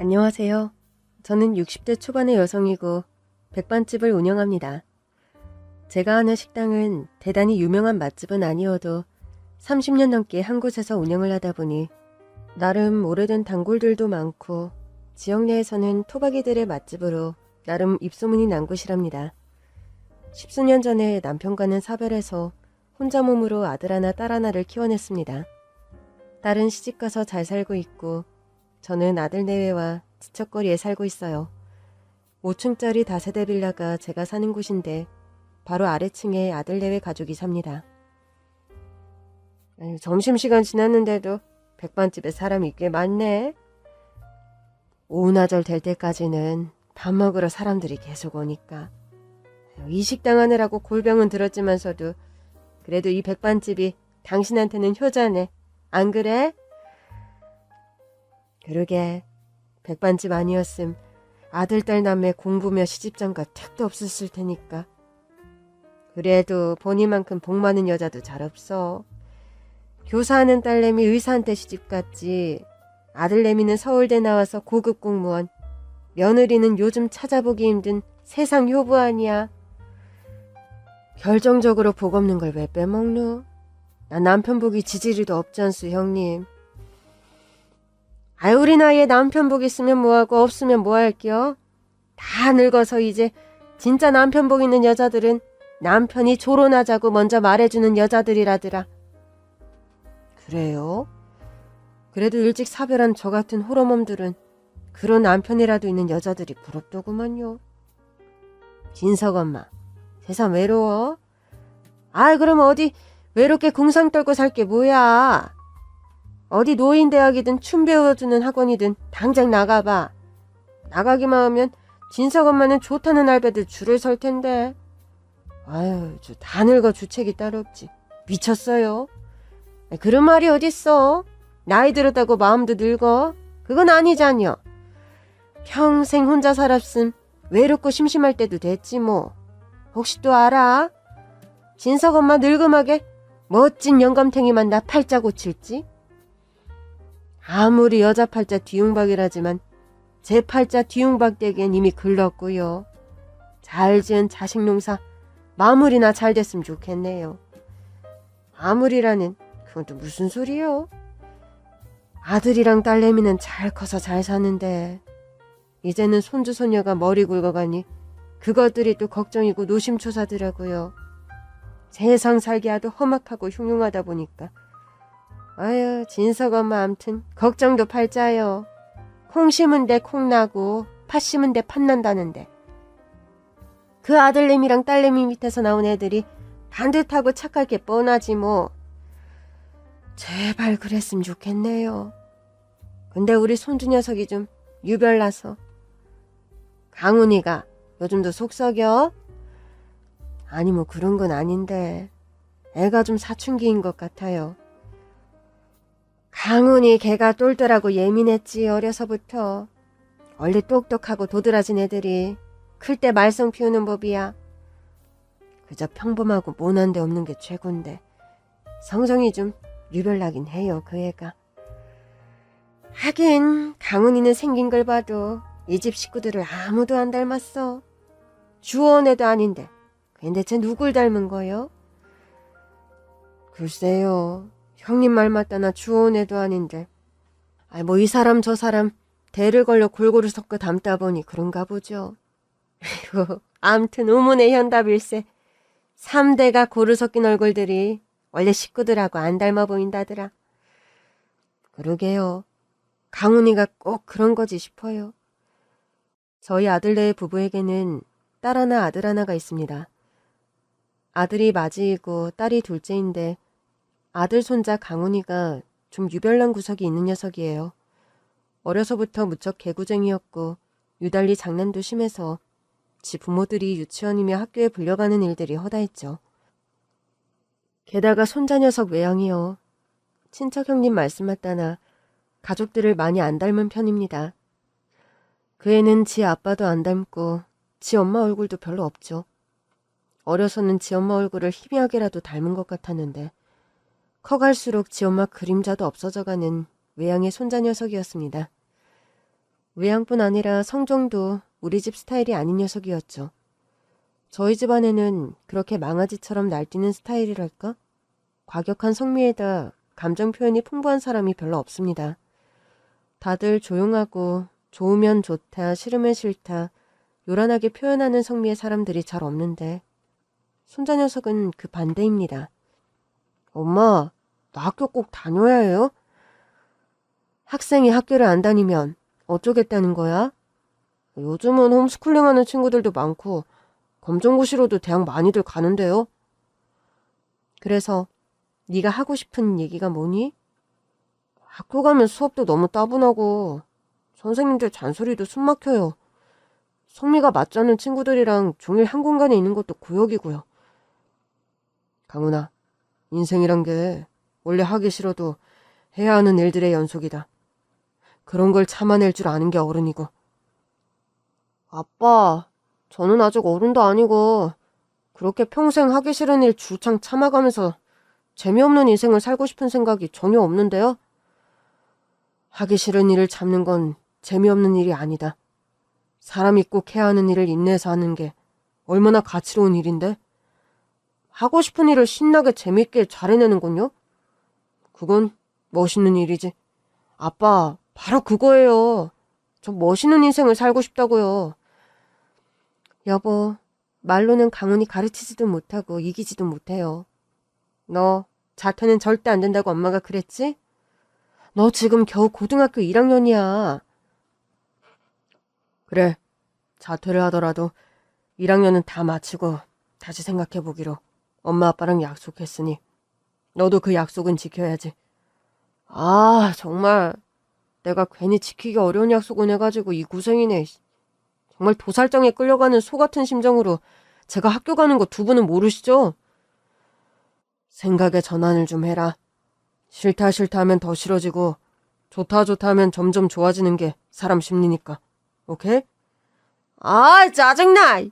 안녕하세요. 저는 60대 초반의 여성이고 백반집을 운영합니다. 제가 하는 식당은 대단히 유명한 맛집은 아니어도 30년 넘게 한 곳에서 운영을 하다 보니 나름 오래된 단골들도 많고 지역 내에서는 토박이들의 맛집으로 나름 입소문이 난 곳이랍니다. 10수년 전에 남편과는 사별해서 혼자 몸으로 아들 하나 딸 하나를 키워냈습니다. 딸은 시집가서 잘 살고 있고 저는 아들 내외와 지척거리에 살고 있어요. 5층짜리 다세대 빌라가 제가 사는 곳인데 바로 아래층에 아들 내외 가족이 삽니다. 점심시간 지났는데도 백반집에 사람이 꽤 많네. 오나절 될 때까지는 밥 먹으러 사람들이 계속 오니까 이식당 하느라고 골병은 들었지만서도 그래도 이 백반집이 당신한테는 효자네. 안 그래? 그러게 백반집 아니었음 아들 딸 남매 공부며 시집장가 택도 없었을 테니까. 그래도 본이만큼 복 많은 여자도 잘 없어. 교사하는 딸내미 의사한테 시집갔지. 아들내미는 서울대 나와서 고급 공무원. 며느리는 요즘 찾아보기 힘든 세상 효부 아니야. 결정적으로 복 없는 걸 왜 빼먹노? 나 남편 보기 지지리도 없잖수 형님. 아유 우리 나이에 남편 복 있으면 뭐하고 없으면 뭐할게요. 다 늙어서 이제 진짜 남편 복 있는 여자들은 남편이 조론하자고 먼저 말해주는 여자들이라더라. 그래요? 그래도 일찍 사별한 저 같은 호러몸들은 그런 남편이라도 있는 여자들이 부럽더구만요. 진석 엄마, 세상 외로워? 아이 그럼 어디 외롭게 궁상 떨고 살 게 뭐야. 어디 노인대학이든 춤 배워주는 학원이든 당장 나가봐. 나가기만 하면 진석 엄마는 좋다는 알바들 줄을 설 텐데. 아유, 저 다 늙어 주책이 따로 없지. 미쳤어요. 그런 말이 어딨어. 나이 들었다고 마음도 늙어. 그건 아니잖여. 평생 혼자 살았음 외롭고 심심할 때도 됐지 뭐. 혹시 또 알아? 진석 엄마 늙음하게 멋진 영감탱이만 나 팔자 고칠지? 아무리 여자 팔자 뒤웅박이라지만 제 팔자 뒤웅박대기엔 이미 글렀고요. 잘 지은 자식 농사 마무리나 잘 됐으면 좋겠네요. 마무리라는 그건 또 무슨 소리요? 아들이랑 딸내미는 잘 커서 잘 사는데 이제는 손주 손녀가 머리 굵어가니 그것들이 또 걱정이고 노심초사더라고요. 세상 살기 아주 험악하고 흉흉하다 보니까 아유 진석 엄마 암튼 걱정도 팔자요. 콩 심은 데 콩 나고 팥 심은 데 팥 난다는데 그 아들내미랑 딸내미 밑에서 나온 애들이 반듯하고 착할 게 뻔하지 뭐. 제발 그랬으면 좋겠네요. 근데 우리 손주 녀석이 좀 유별나서. 강훈이가 요즘도 속썩여? 아니 뭐 그런 건 아닌데 애가 좀 사춘기인 것 같아요. 강훈이 걔가 똘똘하고 예민했지. 어려서부터. 원래 똑똑하고 도드라진 애들이 클 때 말썽 피우는 법이야. 그저 평범하고 모난 데 없는 게 최고인데 성정이 좀 유별나긴 해요 그 애가. 하긴 강훈이는 생긴 걸 봐도 이 집 식구들을 아무도 안 닮았어. 주원 애도 아닌데 근데 대체 누굴 닮은 거요? 글쎄요. 형님 말 맞다나 주원 애도 아닌데. 뭐 이 사람 저 사람 대를 걸려 골고루 섞어 담다 보니 그런가 보죠. 암튼 우문의 현답일세. 3대가 고루 섞인 얼굴들이 원래 식구들하고 안 닮아 보인다더라. 그러게요. 강훈이가 꼭 그런 거지 싶어요. 저희 아들네 부부에게는 딸 하나 아들 하나가 있습니다. 아들이 맞이이고 딸이 둘째인데 아들 손자 강훈이가 좀 유별난 구석이 있는 녀석이에요. 어려서부터 무척 개구쟁이였고 유달리 장난도 심해서 지 부모들이 유치원이며 학교에 불려가는 일들이 허다했죠. 게다가 손자 녀석 외양이요. 친척 형님 말씀 맞다나 가족들을 많이 안 닮은 편입니다. 그 애는 지 아빠도 안 닮고 지 엄마 얼굴도 별로 없죠. 어려서는 지 엄마 얼굴을 희미하게라도 닮은 것 같았는데 커갈수록 지 엄마 그림자도 없어져가는 외양의 손자 녀석이었습니다. 외양뿐 아니라 성정도 우리 집 스타일이 아닌 녀석이었죠. 저희 집안에는 그렇게 망아지처럼 날뛰는 스타일이랄까? 과격한 성미에다 감정 표현이 풍부한 사람이 별로 없습니다. 다들 조용하고 좋으면 좋다, 싫으면 싫다, 요란하게 표현하는 성미의 사람들이 잘 없는데 손자 녀석은 그 반대입니다. 엄마, 나 학교 꼭 다녀야 해요? 학생이 학교를 안 다니면 어쩌겠다는 거야? 요즘은 홈스쿨링하는 친구들도 많고 검정고시로도 대학 많이들 가는데요. 그래서 네가 하고 싶은 얘기가 뭐니? 학교 가면 수업도 너무 따분하고 선생님들 잔소리도 숨 막혀요. 성미가 맞지 않는 친구들이랑 종일 한 공간에 있는 것도 고역이고요. 강훈아, 인생이란 게 원래 하기 싫어도 해야 하는 일들의 연속이다. 그런 걸 참아낼 줄 아는 게 어른이고. 아빠, 저는 아직 어른도 아니고 그렇게 평생 하기 싫은 일 줄창 참아가면서 재미없는 인생을 살고 싶은 생각이 전혀 없는데요. 하기 싫은 일을 참는 건 재미없는 일이 아니다. 사람이 꼭 해야 하는 일을 인내해서 하는 게 얼마나 가치로운 일인데. 하고 싶은 일을 신나게 재밌게 잘 해내는군요. 그건 멋있는 일이지. 아빠, 바로 그거예요. 저 멋있는 인생을 살고 싶다고요. 여보, 말로는 강훈이 가르치지도 못하고 이기지도 못해요. 너 자퇴는 절대 안 된다고 엄마가 그랬지? 너 지금 겨우 고등학교 1학년이야. 그래, 자퇴를 하더라도 1학년은 다 마치고 다시 생각해보기로 엄마 아빠랑 약속했으니 너도 그 약속은 지켜야지. 아, 정말 내가 괜히 지키기 어려운 약속을 해가지고 이 고생이네. 정말 도살장에 끌려가는 소 같은 심정으로 제가 학교 가는 거 두 분은 모르시죠? 생각의 전환을 좀 해라. 싫다 싫다 하면 더 싫어지고 좋다 좋다 하면 점점 좋아지는 게 사람 심리니까. 오케이? 아, 짜증나!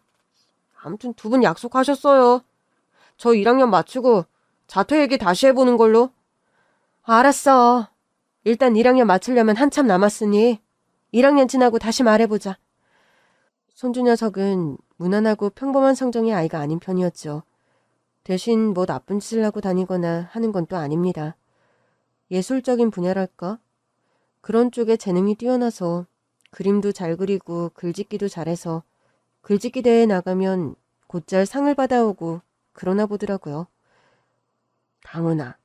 아무튼 두 분 약속하셨어요. 저 1학년 마치고 자퇴 얘기 다시 해보는 걸로. 알았어. 일단 1학년 마치려면 한참 남았으니 1학년 지나고 다시 말해보자. 손주 녀석은 무난하고 평범한 성정의 아이가 아닌 편이었죠. 대신 뭐 나쁜 짓을 하고 다니거나 하는 건 또 아닙니다. 예술적인 분야랄까? 그런 쪽에 재능이 뛰어나서 그림도 잘 그리고 글짓기도 잘해서 글짓기 대회에 나가면 곧잘 상을 받아오고 그러나 보더라고요. 강은아,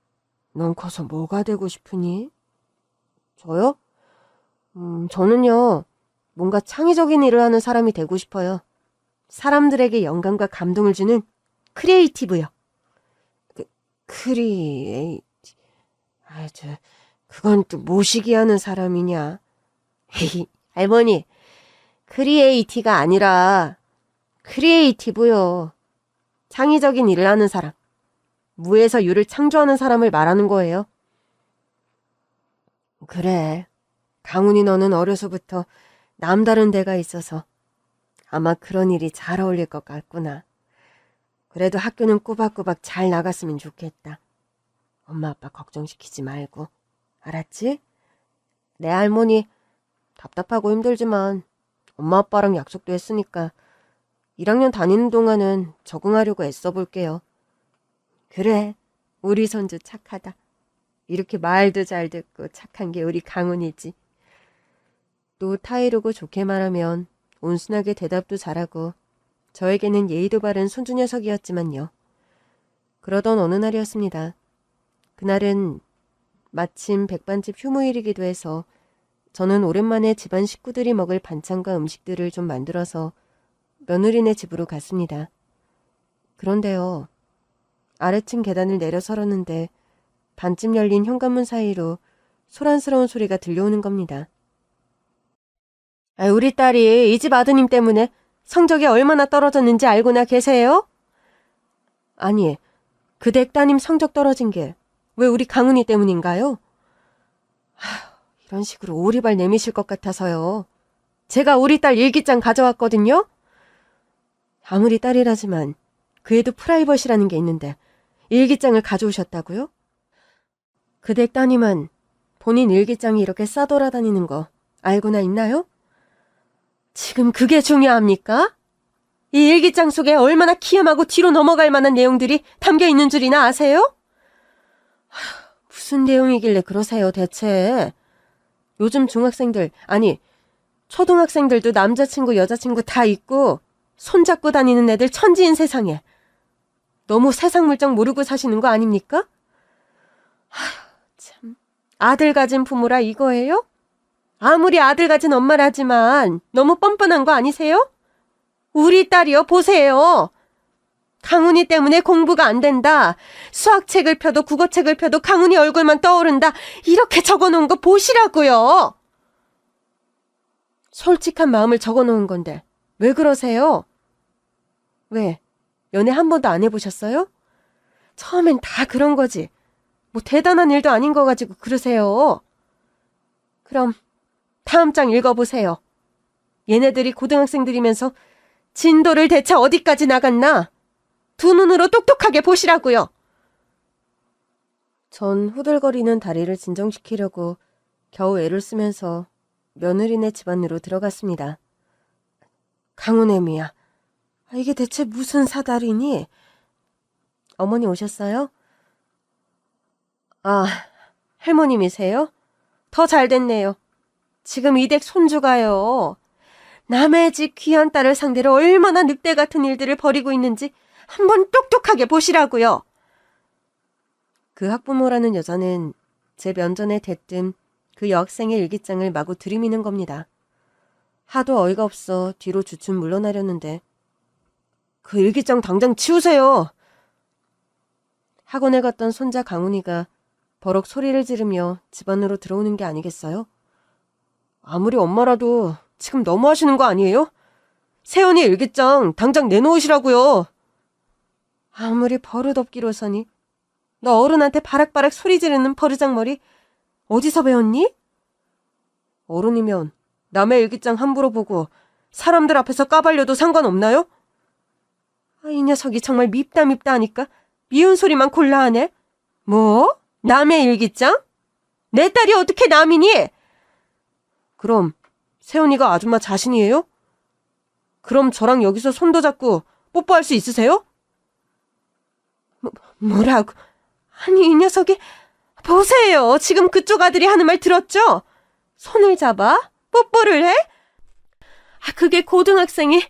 넌 커서 뭐가 되고 싶으니? 저요? 저는요, 뭔가 창의적인 일을 하는 사람이 되고 싶어요. 사람들에게 영감과 감동을 주는 크리에이티브요. 크리에이티... 그건 또 모시기 하는 사람이냐? 헤이, 할머니, 크리에이티가 아니라 크리에이티브요. 창의적인 일을 하는 사람. 무에서 유를 창조하는 사람을 말하는 거예요. 그래. 강훈이 너는 어려서부터 남다른 데가 있어서 아마 그런 일이 잘 어울릴 것 같구나. 그래도 학교는 꼬박꼬박 잘 나갔으면 좋겠다. 엄마 아빠 걱정시키지 말고. 알았지? 내 할머니 답답하고 힘들지만 엄마 아빠랑 약속도 했으니까 1학년 다니는 동안은 적응하려고 애써볼게요. 그래, 우리 손주 착하다. 이렇게 말도 잘 듣고 착한 게 우리 강훈이지. 또 타이르고 좋게 말하면 온순하게 대답도 잘하고 저에게는 예의도 바른 손주 녀석이었지만요. 그러던 어느 날이었습니다. 그날은 마침 백반집 휴무일이기도 해서 저는 오랜만에 집안 식구들이 먹을 반찬과 음식들을 좀 만들어서 며느리네 집으로 갔습니다. 그런데요. 아래층 계단을 내려서렸는데 반쯤 열린 현관문 사이로 소란스러운 소리가 들려오는 겁니다. 우리 딸이 이 집 아드님 때문에 성적이 얼마나 떨어졌는지 알고나 계세요? 아니, 그 댁 따님 성적 떨어진 게 왜 우리 강훈이 때문인가요? 이런 식으로 오리발 내미실 것 같아서요. 제가 우리 딸 일기장 가져왔거든요. 아무리 딸이라지만 그애도 프라이버시라는 게 있는데 일기장을 가져오셨다고요? 그 댁 따님은 본인 일기장이 이렇게 싸돌아다니는 거 알고나 있나요? 지금 그게 중요합니까? 이 일기장 속에 얼마나 기염하고 뒤로 넘어갈 만한 내용들이 담겨 있는 줄이나 아세요? 무슨 내용이길래 그러세요, 대체? 요즘 중학생들, 아니, 초등학생들도 남자친구, 여자친구 다 있고 손잡고 다니는 애들 천지인 세상에 너무 세상 물정 모르고 사시는 거 아닙니까? 참, 아들 가진 부모라 이거예요? 아무리 아들 가진 엄마라지만 너무 뻔뻔한 거 아니세요? 우리 딸이요, 보세요. 강훈이 때문에 공부가 안 된다. 수학책을 펴도 국어책을 펴도 강훈이 얼굴만 떠오른다. 이렇게 적어놓은 거 보시라고요. 솔직한 마음을 적어놓은 건데 왜 그러세요? 왜? 연애 한 번도 안 해보셨어요? 처음엔 다 그런 거지. 뭐 대단한 일도 아닌 거 가지고 그러세요. 그럼 다음 장 읽어보세요. 얘네들이 고등학생들이면서 진도를 대체 어디까지 나갔나? 두 눈으로 똑똑하게 보시라고요. 전 후들거리는 다리를 진정시키려고 겨우 애를 쓰면서 며느리네 집 안으로 들어갔습니다. 강훈애미야, 이게 대체 무슨 사달이니? 어머니 오셨어요? 아, 할머님이세요? 더 잘됐네요. 지금 이 댁 손주가요. 남의 집 귀한 딸을 상대로 얼마나 늑대 같은 일들을 벌이고 있는지 한번 똑똑하게 보시라고요. 그 학부모라는 여자는 제 면전에 대뜸 그 여학생의 일기장을 마구 들이미는 겁니다. 하도 어이가 없어 뒤로 주춤 물러나렸는데 그 일기장 당장 치우세요. 학원에 갔던 손자 강훈이가 버럭 소리를 지르며 집 안으로 들어오는 게 아니겠어요? 아무리 엄마라도 지금 너무하시는 거 아니에요? 세연이 일기장 당장 내놓으시라고요. 아무리 버릇없기로서니 너 어른한테 바락바락 소리 지르는 버르장머리 어디서 배웠니? 어른이면 남의 일기장 함부로 보고 사람들 앞에서 까발려도 상관없나요? 이 녀석이 정말 밉다 하니까 미운 소리만 골라 하네. 뭐? 남의 일기장? 내 딸이 어떻게 남이니? 그럼 세훈이가 아줌마 자신이에요? 그럼 저랑 여기서 손도 잡고 뽀뽀할 수 있으세요? 뭐라고? 아니 이 녀석이 보세요. 지금 그쪽 아들이 하는 말 들었죠? 손을 잡아? 뽀뽀를 해? 그게 고등학생이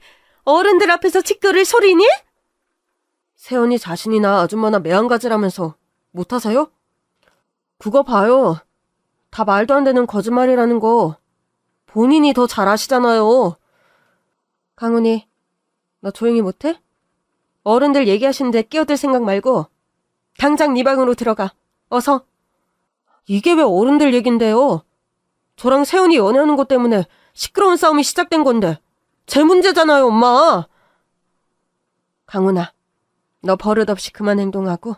어른들 앞에서 치끄를 소리니? 세연이 자신이나 아줌마나 매한가지라면서 못하세요? 그거 봐요. 다 말도 안 되는 거짓말이라는 거 본인이 더 잘 아시잖아요. 강훈이, 너 조용히 못해? 어른들 얘기하시는데 끼어들 생각 말고 당장 네 방으로 들어가. 어서. 이게 왜 어른들 얘긴데요? 저랑 세훈이 연애하는 것 때문에 시끄러운 싸움이 시작된 건데 제 문제잖아요, 엄마. 강훈아, 너 버릇없이 그만 행동하고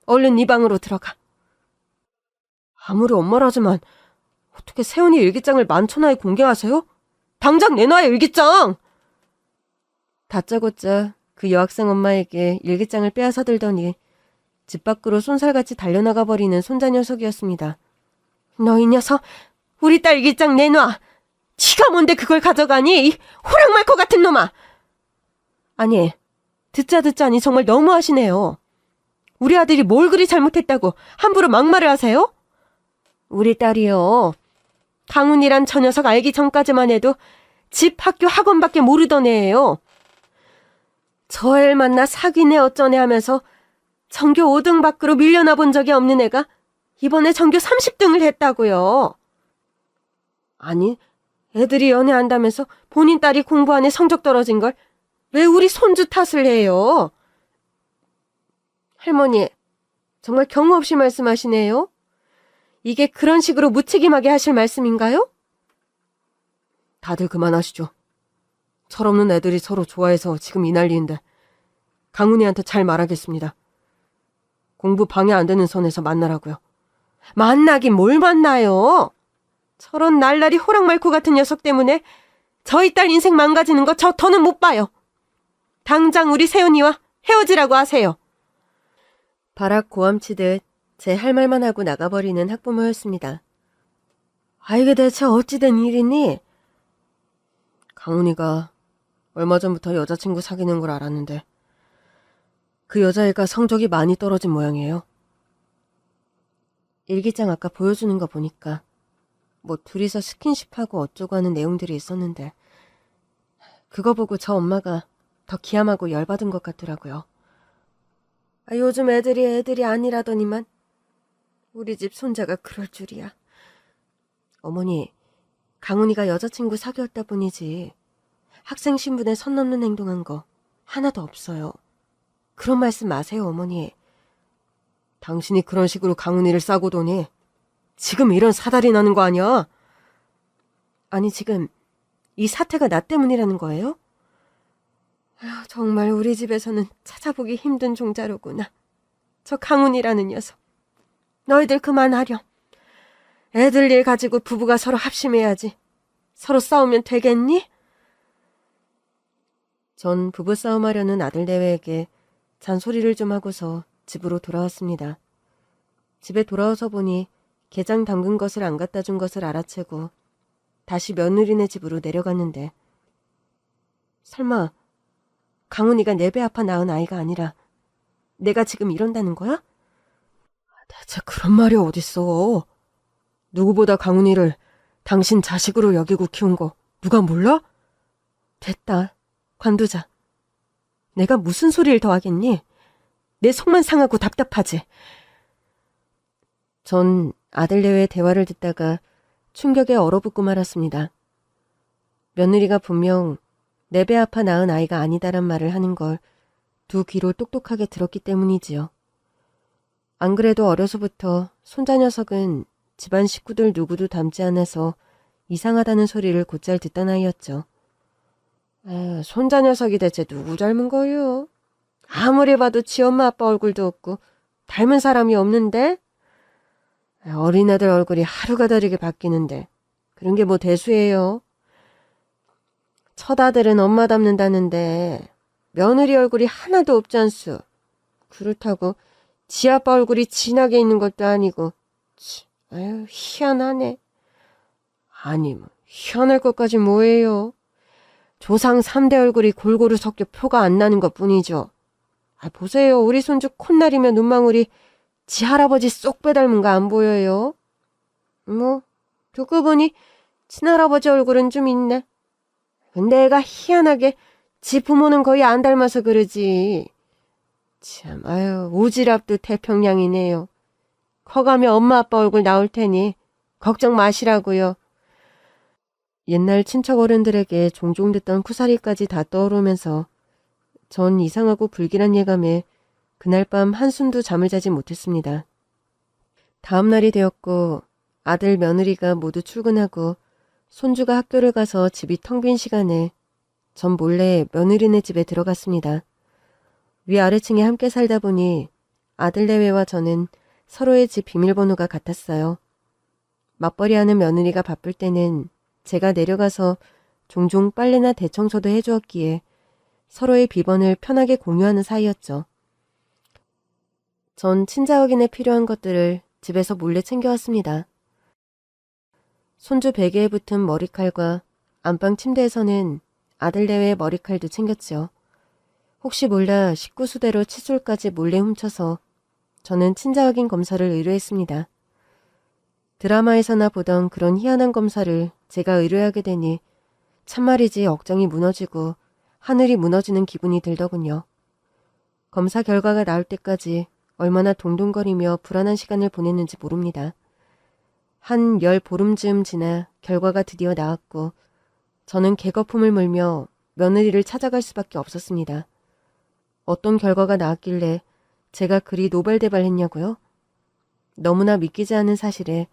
얼른 네 방으로 들어가. 아무리 엄마라지만 어떻게 세훈이 일기장을 만천하에 공개하세요? 당장 내놔요, 일기장! 다짜고짜 그 여학생 엄마에게 일기장을 빼앗아 들더니 집 밖으로 쏜살같이 달려나가 버리는 손자 녀석이었습니다. 너 이 녀석, 우리 딸 일기장 내놔! 지가 뭔데 그걸 가져가니? 이 호랑말코 같은 놈아! 아니, 듣자니 정말 너무하시네요. 우리 아들이 뭘 그리 잘못했다고 함부로 막말을 하세요? 우리 딸이요. 강훈이란 저 녀석 알기 전까지만 해도 집, 학교, 학원밖에 모르던 애예요. 저 애를 만나 사귀네 어쩌네 하면서 전교 5등 밖으로 밀려나 본 적이 없는 애가 이번에 전교 30등을 했다고요. 아니, 애들이 연애한다면서 본인 딸이 공부 안에 성적 떨어진 걸 왜 우리 손주 탓을 해요? 할머니, 정말 경우 없이 말씀하시네요. 이게 그런 식으로 무책임하게 하실 말씀인가요? 다들 그만하시죠. 철없는 애들이 서로 좋아해서 지금 이 난리인데 강훈이한테 잘 말하겠습니다. 공부 방해 안 되는 선에서 만나라고요. 만나긴 뭘 만나요? 저런 날라리 호랑말코 같은 녀석 때문에 저희 딸 인생 망가지는 거 저 더는 못 봐요. 당장 우리 세훈이와 헤어지라고 하세요. 바락 고함치듯 제 할 말만 하고 나가버리는 학부모였습니다. 이게 대체 어찌된 일이니? 강훈이가 얼마 전부터 여자친구 사귀는 걸 알았는데 그 여자애가 성적이 많이 떨어진 모양이에요. 일기장 아까 보여주는 거 보니까 뭐 둘이서 스킨십하고 어쩌고 하는 내용들이 있었는데 그거 보고 저 엄마가 더 기함하고 열받은 것 같더라고요. 요즘 애들이 아니라더니만 우리 집 손자가 그럴 줄이야. 어머니, 강훈이가 여자친구 사귀었다 뿐이지 학생 신분에 선 넘는 행동한 거 하나도 없어요. 그런 말씀 마세요, 어머니. 당신이 그런 식으로 강훈이를 싸고 도니 지금 이런 사달이 나는 거 아니야? 아니, 지금 이 사태가 나 때문이라는 거예요? 정말 우리 집에서는 찾아보기 힘든 종자로구나. 저 강훈이라는 녀석. 너희들 그만하렴. 애들 일 가지고 부부가 서로 합심해야지. 서로 싸우면 되겠니? 전 부부싸움하려는 아들내외에게 잔소리를 좀 하고서 집으로 돌아왔습니다. 집에 돌아와서 보니 게장 담근 것을 안 갖다 준 것을 알아채고 다시 며느리네 집으로 내려갔는데 설마 강훈이가 내 배 아파 낳은 아이가 아니라 내가 지금 이런다는 거야? 대체 그런 말이 어딨어. 누구보다 강훈이를 당신 자식으로 여기고 키운 거 누가 몰라? 됐다. 관두자. 내가 무슨 소리를 더 하겠니? 내 속만 상하고 답답하지. 전 아들내외의 대화를 듣다가 충격에 얼어붙고 말았습니다. 며느리가 분명 내 배 아파 낳은 아이가 아니다란 말을 하는 걸 두 귀로 똑똑하게 들었기 때문이지요. 안 그래도 어려서부터 손자 녀석은 집안 식구들 누구도 닮지 않아서 이상하다는 소리를 곧잘 듣던 아이였죠. 손자 녀석이 대체 누구 닮은 거요? 아무리 봐도 지 엄마 아빠 얼굴도 없고 닮은 사람이 없는데? 어린애들 얼굴이 하루가 다르게 바뀌는데 그런 게 뭐 대수예요? 첫 아들은 엄마 닮는다는데 며느리 얼굴이 하나도 없지 않소. 그렇다고 지 아빠 얼굴이 진하게 있는 것도 아니고. 희한하네. 아니 뭐 희한할 것까지 뭐예요. 조상 3대 얼굴이 골고루 섞여 표가 안 나는 것뿐이죠. 보세요. 우리 손주 콧날이며 눈망울이 지 할아버지 쏙 빼닮은 거 안 보여요? 뭐 두고 보니 친할아버지 얼굴은 좀 있네. 근데 애가 희한하게 지 부모는 거의 안 닮아서 그러지. 참, 오지랖도 태평양이네요. 커가며 엄마 아빠 얼굴 나올 테니 걱정 마시라고요. 옛날 친척 어른들에게 종종 듣던 쿠사리까지 다 떠오르면서 전 이상하고 불길한 예감에 그날 밤 한숨도 잠을 자지 못했습니다. 다음 날이 되었고 아들 며느리가 모두 출근하고 손주가 학교를 가서 집이 텅 빈 시간에 전 몰래 며느리네 집에 들어갔습니다. 위아래층에 함께 살다 보니 아들내외와 저는 서로의 집 비밀번호가 같았어요. 맞벌이하는 며느리가 바쁠 때는 제가 내려가서 종종 빨래나 대청소도 해주었기에 서로의 비번을 편하게 공유하는 사이였죠. 전 친자 확인에 필요한 것들을 집에서 몰래 챙겨왔습니다. 손주 베개에 붙은 머리칼과 안방 침대에서는 아들내외의 머리칼도 챙겼죠. 혹시 몰라 식구수대로 칫솔까지 몰래 훔쳐서 저는 친자 확인 검사를 의뢰했습니다. 드라마에서나 보던 그런 희한한 검사를 제가 의뢰하게 되니 참말이지 억장이 무너지고 하늘이 무너지는 기분이 들더군요. 검사 결과가 나올 때까지 얼마나 동동거리며 불안한 시간을 보냈는지 모릅니다. 한 10보름쯤 지나 결과가 드디어 나왔고 저는 개거품을 물며 며느리를 찾아갈 수밖에 없었습니다. 어떤 결과가 나왔길래 제가 그리 노발대발했냐고요? 너무나 믿기지 않은 사실에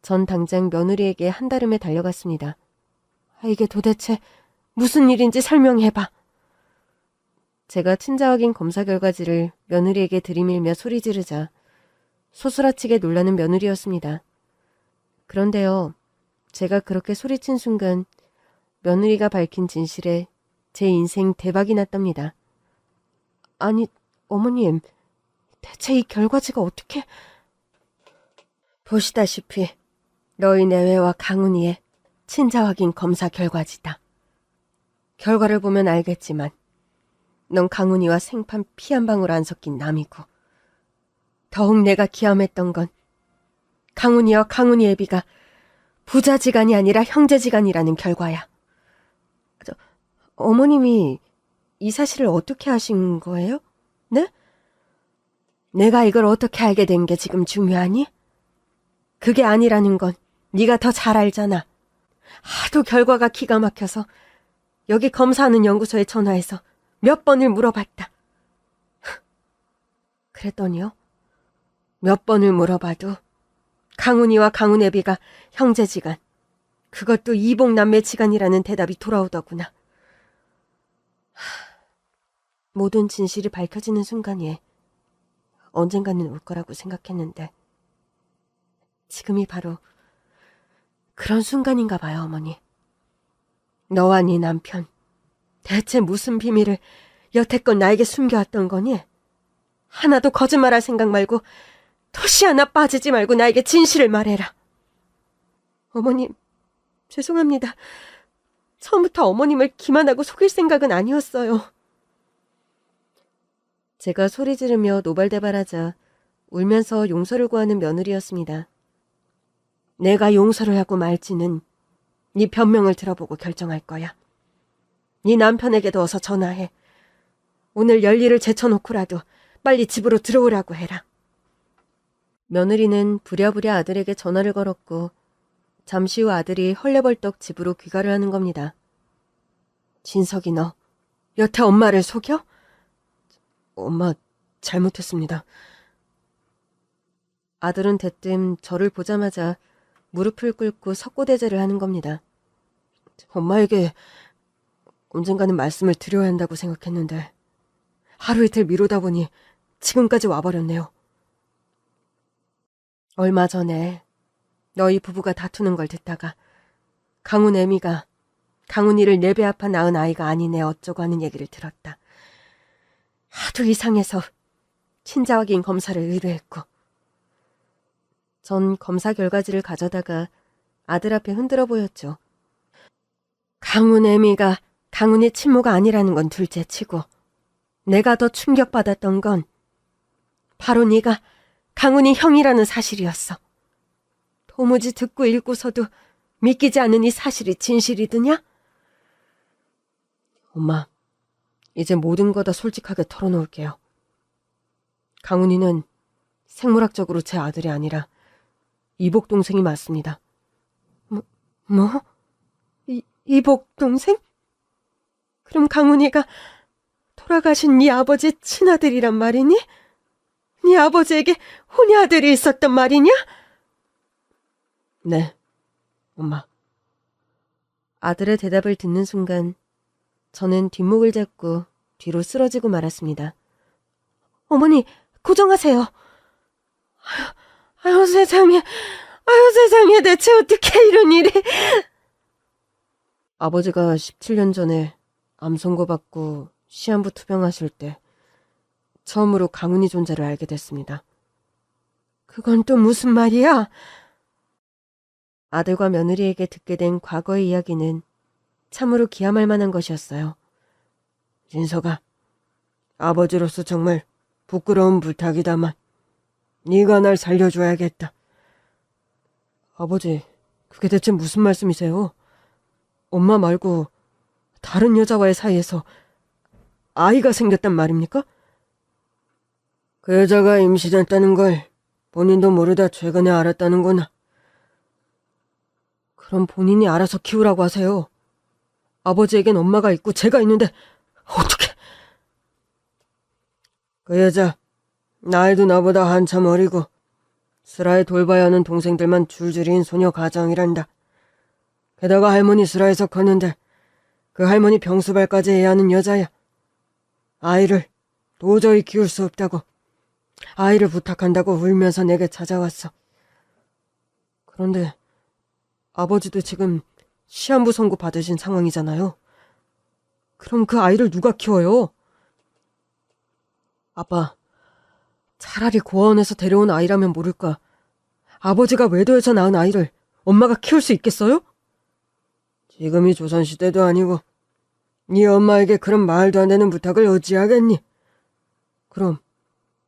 전 당장 며느리에게 한달음에 달려갔습니다. 이게 도대체 무슨 일인지 설명해봐. 제가 친자 확인 검사 결과지를 며느리에게 들이밀며 소리 지르자 소스라치게 놀라는 며느리였습니다. 그런데요, 제가 그렇게 소리친 순간 며느리가 밝힌 진실에 제 인생 대박이 났답니다. 아니, 어머님, 대체 이 결과지가 어떻게... 보시다시피 너희 내외와 강훈이의 친자 확인 검사 결과지다. 결과를 보면 알겠지만 넌 강훈이와 생판 피 한 방울 안 섞인 남이고, 더욱 내가 기함했던 건 강훈이와 강훈이 애비가 부자지간이 아니라 형제지간이라는 결과야. 어머님이 이 사실을 어떻게 아신 거예요? 네? 내가 이걸 어떻게 알게 된 게 지금 중요하니? 그게 아니라는 건 네가 더 잘 알잖아. 하도 결과가 기가 막혀서 여기 검사하는 연구소에 전화해서 몇 번을 물어봤다. 그랬더니요, 몇 번을 물어봐도 강훈이와 강훈애비가 형제지간, 그것도 이복남매지간이라는 대답이 돌아오더구나. 모든 진실이 밝혀지는 순간이 언젠가는 올 거라고 생각했는데 지금이 바로 그런 순간인가 봐요, 어머니. 너와 네 남편, 대체 무슨 비밀을 여태껏 나에게 숨겨왔던 거니? 하나도 거짓말할 생각 말고, 토시 하나 빠지지 말고 나에게 진실을 말해라. 어머님, 죄송합니다. 처음부터 어머님을 기만하고 속일 생각은 아니었어요. 제가 소리 지르며 노발대발하자 울면서 용서를 구하는 며느리였습니다. 내가 용서를 하고 말지는 네 변명을 들어보고 결정할 거야. 네 남편에게도 어서 전화해. 오늘 열일을 제쳐놓고라도 빨리 집으로 들어오라고 해라. 며느리는 부랴부랴 아들에게 전화를 걸었고 잠시 후 아들이 헐레벌떡 집으로 귀가를 하는 겁니다. 진석이, 너 여태 엄마를 속여? 엄마, 잘못했습니다. 아들은 대뜸 저를 보자마자 무릎을 꿇고 석고대죄를 하는 겁니다. 엄마에게 언젠가는 말씀을 드려야 한다고 생각했는데 하루 이틀 미루다 보니 지금까지 와버렸네요. 얼마 전에 너희 부부가 다투는 걸 듣다가 강훈 애미가 강훈이를 내 배 아파 낳은 아이가 아니네 어쩌고 하는 얘기를 들었다. 하도 이상해서 친자 확인 검사를 의뢰했고, 전 검사 결과지를 가져다가 아들 앞에 흔들어 보였죠. 강훈 애미가 강훈이 친모가 아니라는 건 둘째치고 내가 더 충격받았던 건 바로 네가 강훈이 형이라는 사실이었어. 도무지 듣고 읽고서도 믿기지 않는 이 사실이 진실이드냐? 엄마, 이제 모든 거 다 솔직하게 털어놓을게요. 강훈이는 생물학적으로 제 아들이 아니라 이복 동생이 맞습니다. 뭐? 이복 동생? 그럼 강훈이가 돌아가신 네 아버지 친아들이란 말이니? 네 아버지에게 혼야아들이 있었단 말이냐? 네, 엄마. 아들의 대답을 듣는 순간 저는 뒷목을 잡고 뒤로 쓰러지고 말았습니다. 어머니, 고정하세요. 아유 세상에, 대체 어떻게 이런 일이. 아버지가 17년 전에 암 선고받고 시한부 투병하실 때 처음으로 강훈이 존재를 알게 됐습니다. 그건 또 무슨 말이야? 아들과 며느리에게 듣게 된 과거의 이야기는 참으로 기함할 만한 것이었어요. 진석아, 아버지로서 정말 부끄러운 부탁이다만 네가 날 살려줘야겠다. 아버지, 그게 대체 무슨 말씀이세요? 엄마 말고 다른 여자와의 사이에서 아이가 생겼단 말입니까? 그 여자가 임신했다는 걸 본인도 모르다 최근에 알았다는구나. 그럼 본인이 알아서 키우라고 하세요. 아버지에겐 엄마가 있고 제가 있는데 어떻게? 그 여자 나이도 나보다 한참 어리고 슬아에 돌봐야 하는 동생들만 줄줄이인 소녀 가정이란다. 게다가 할머니 슬아에서 컸는데 그 할머니 병수발까지 해야 하는 여자야. 아이를 도저히 키울 수 없다고, 아이를 부탁한다고 울면서 내게 찾아왔어. 그런데 아버지도 지금 시한부 선고 받으신 상황이잖아요. 그럼 그 아이를 누가 키워요? 아빠, 차라리 고아원에서 데려온 아이라면 모를까, 아버지가 외도에서 낳은 아이를 엄마가 키울 수 있겠어요? 지금이 조선시대도 아니고 네 엄마에게 그런 말도 안 되는 부탁을 어찌하겠니? 그럼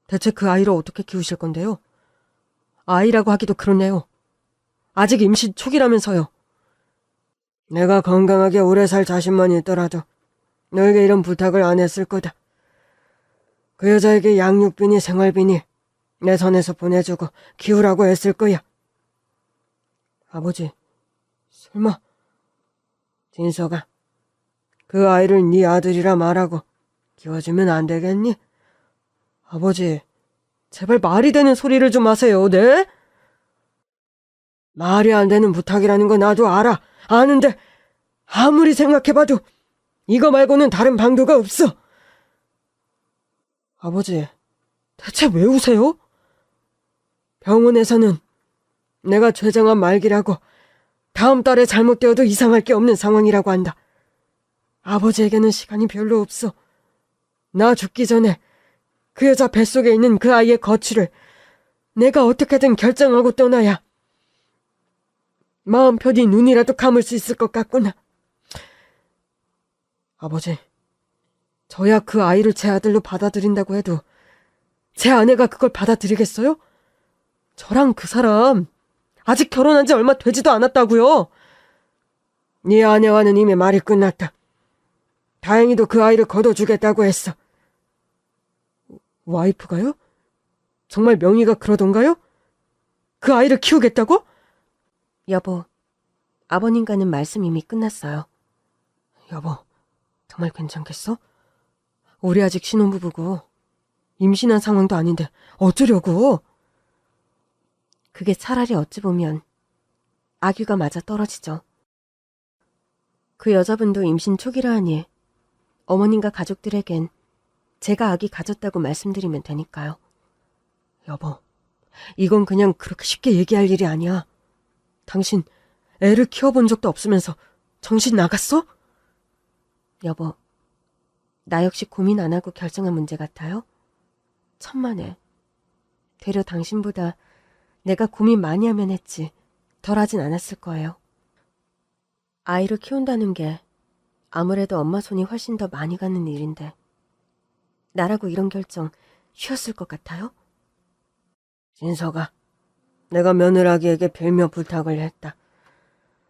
대체 그 아이를 어떻게 키우실 건데요? 아이라고 하기도 그렇네요. 아직 임신 초기라면서요. 내가 건강하게 오래 살 자신만 있더라도 너에게 이런 부탁을 안 했을 거다. 그 여자에게 양육비니 생활비니 내 선에서 보내주고 키우라고 했을 거야. 아버지, 설마. 진서가, 그 아이를 네 아들이라 말하고 키워주면 안 되겠니? 아버지, 제발 말이 되는 소리를 좀 하세요, 네? 말이 안 되는 부탁이라는 거 나도 알아. 아는데 아무리 생각해봐도 이거 말고는 다른 방도가 없어. 아버지, 대체 왜 우세요? 병원에서는 내가 췌장암 말기라고 다음 달에 잘못되어도 이상할 게 없는 상황이라고 한다. 아버지에게는 시간이 별로 없어. 나 죽기 전에 그 여자 뱃속에 있는 그 아이의 거취를 내가 어떻게든 결정하고 떠나야 마음 편히 눈이라도 감을 수 있을 것 같구나. 아버지, 저야 그 아이를 제 아들로 받아들인다고 해도 제 아내가 그걸 받아들이겠어요? 저랑 그 사람 아직 결혼한 지 얼마 되지도 않았다고요. 네 아내와는 이미 말이 끝났다. 다행히도 그 아이를 거둬주겠다고 했어. 와이프가요? 정말 명의가 그러던가요? 그 아이를 키우겠다고? 여보, 아버님과는 말씀 이미 끝났어요. 여보, 정말 괜찮겠어? 우리 아직 신혼부부고 임신한 상황도 아닌데 어쩌려고? 그게 차라리 어찌 보면 아귀가 맞아 떨어지죠. 그 여자분도 임신 초기라 하니 어머님과 가족들에겐 제가 아기 가졌다고 말씀드리면 되니까요. 여보, 이건 그냥 그렇게 쉽게 얘기할 일이 아니야. 당신 애를 키워본 적도 없으면서 정신 나갔어? 여보, 나 역시 고민 안 하고 결정한 문제 같아요? 천만에. 되려 당신보다 내가 고민 많이 하면 했지 덜 하진 않았을 거예요. 아이를 키운다는 게 아무래도 엄마 손이 훨씬 더 많이 가는 일인데 나라고 이런 결정 쉬웠을 것 같아요? 진서가, 내가 며느라기에게 빌며 부탁을 했다.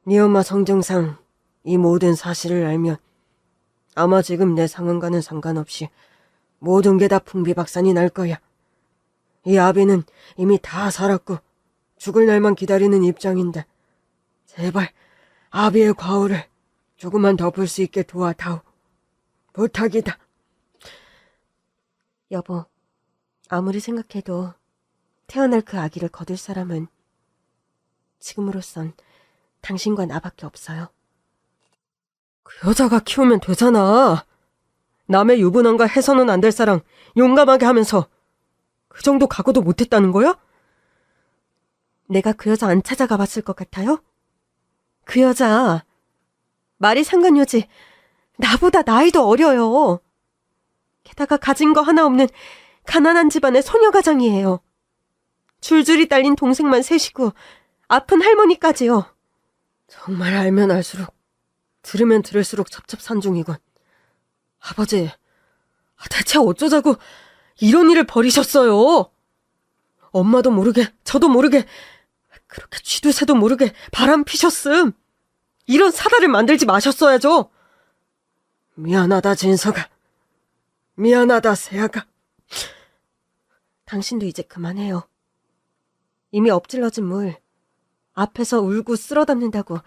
네 엄마 성정상 이 모든 사실을 알면 아마 지금 내 상황과는 상관없이 모든 게 다 풍비박산이 날 거야. 이 아비는 이미 다 살았고 죽을 날만 기다리는 입장인데 제발 아비의 과오를 조금만 덮을 수 있게 도와다오. 부탁이다. 여보, 아무리 생각해도 태어날 그 아기를 거둘 사람은 지금으로선 당신과 나밖에 없어요. 그 여자가 키우면 되잖아. 남의 유부남과 해서는 안 될 사랑 용감하게 하면서 그 정도 각오도 못했다는 거야? 내가 그 여자 안 찾아가 봤을 것 같아요? 그 여자 말이 상관요지 나보다 나이도 어려요. 게다가 가진 거 하나 없는 가난한 집안의 소녀가장이에요. 줄줄이 딸린 동생만 셋이고 아픈 할머니까지요. 정말 알면 알수록 들으면 들을수록 첩첩산중이군. 아버지, 대체 어쩌자고 이런 일을 벌이셨어요? 엄마도 모르게 저도 모르게 그렇게 쥐도 새도 모르게 바람 피셨음. 이런 사달을 만들지 마셨어야죠. 미안하다 진서가. 미안하다 세아가. 당신도 이제 그만해요. 이미 엎질러진 물 앞에서 울고 쓸어담는다고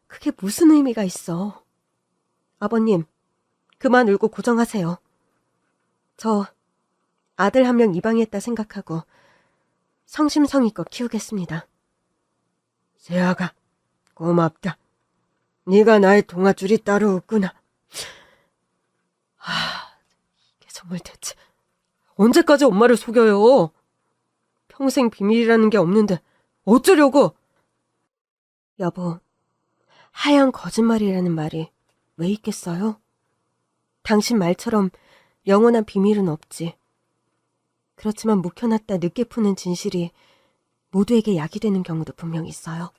그게 무슨 의미가 있어. 아버님, 그만 울고 고정하세요. 저 아들 한 명 입양했다 생각하고 성심성의껏 키우겠습니다. 세아가, 고맙다. 네가 나의 동아줄이 따로 없구나. 이게 정말 대체 언제까지 엄마를 속여요? 평생 비밀이라는 게 없는데 어쩌려고? 여보, 하얀 거짓말이라는 말이 왜 있겠어요? 당신 말처럼 영원한 비밀은 없지. 그렇지만 묵혀놨다 늦게 푸는 진실이 모두에게 약이 되는 경우도 분명 있어요.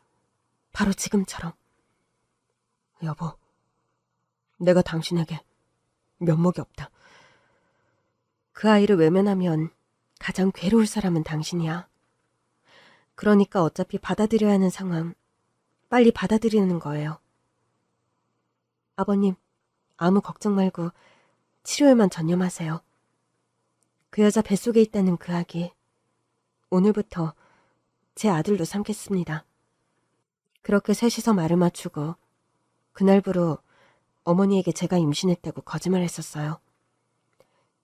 바로 지금처럼. 여보, 내가 당신에게 면목이 없다. 그 아이를 외면하면 가장 괴로울 사람은 당신이야. 그러니까 어차피 받아들여야 하는 상황, 빨리 받아들이는 거예요. 아버님, 아무 걱정 말고 치료에만 전념하세요. 그 여자 뱃속에 있다는 그 아기, 오늘부터 제 아들로 삼겠습니다. 그렇게 셋이서 말을 맞추고 그날부로 어머니에게 제가 임신했다고 거짓말했었어요.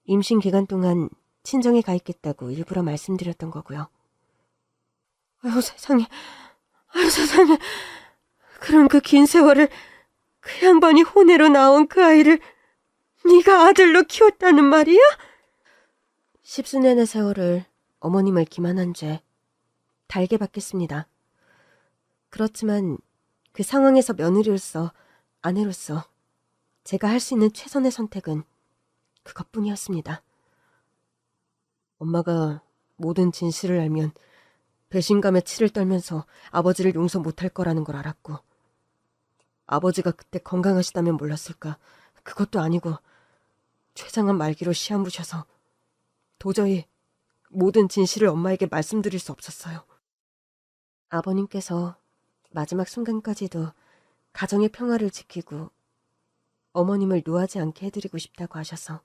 임신 기간 동안 친정에 가 있겠다고 일부러 말씀드렸던 거고요. 아유 세상에, 아유 세상에. 그럼 그 긴 세월을 그 양반이 혼외로 나온 그 아이를 네가 아들로 키웠다는 말이야? 십수년의 세월을 어머님을 기만한 죄 달게 받겠습니다. 그렇지만 그 상황에서 며느리로서, 아내로서 제가 할 수 있는 최선의 선택은 그것뿐이었습니다. 엄마가 모든 진실을 알면 배신감에 치를 떨면서 아버지를 용서 못할 거라는 걸 알았고, 아버지가 그때 건강하시다면 몰랐을까. 그것도 아니고 췌장암 말기로 시한부셔서 도저히 모든 진실을 엄마에게 말씀드릴 수 없었어요. 아버님께서 마지막 순간까지도 가정의 평화를 지키고 어머님을 노하지 않게 해드리고 싶다고 하셔서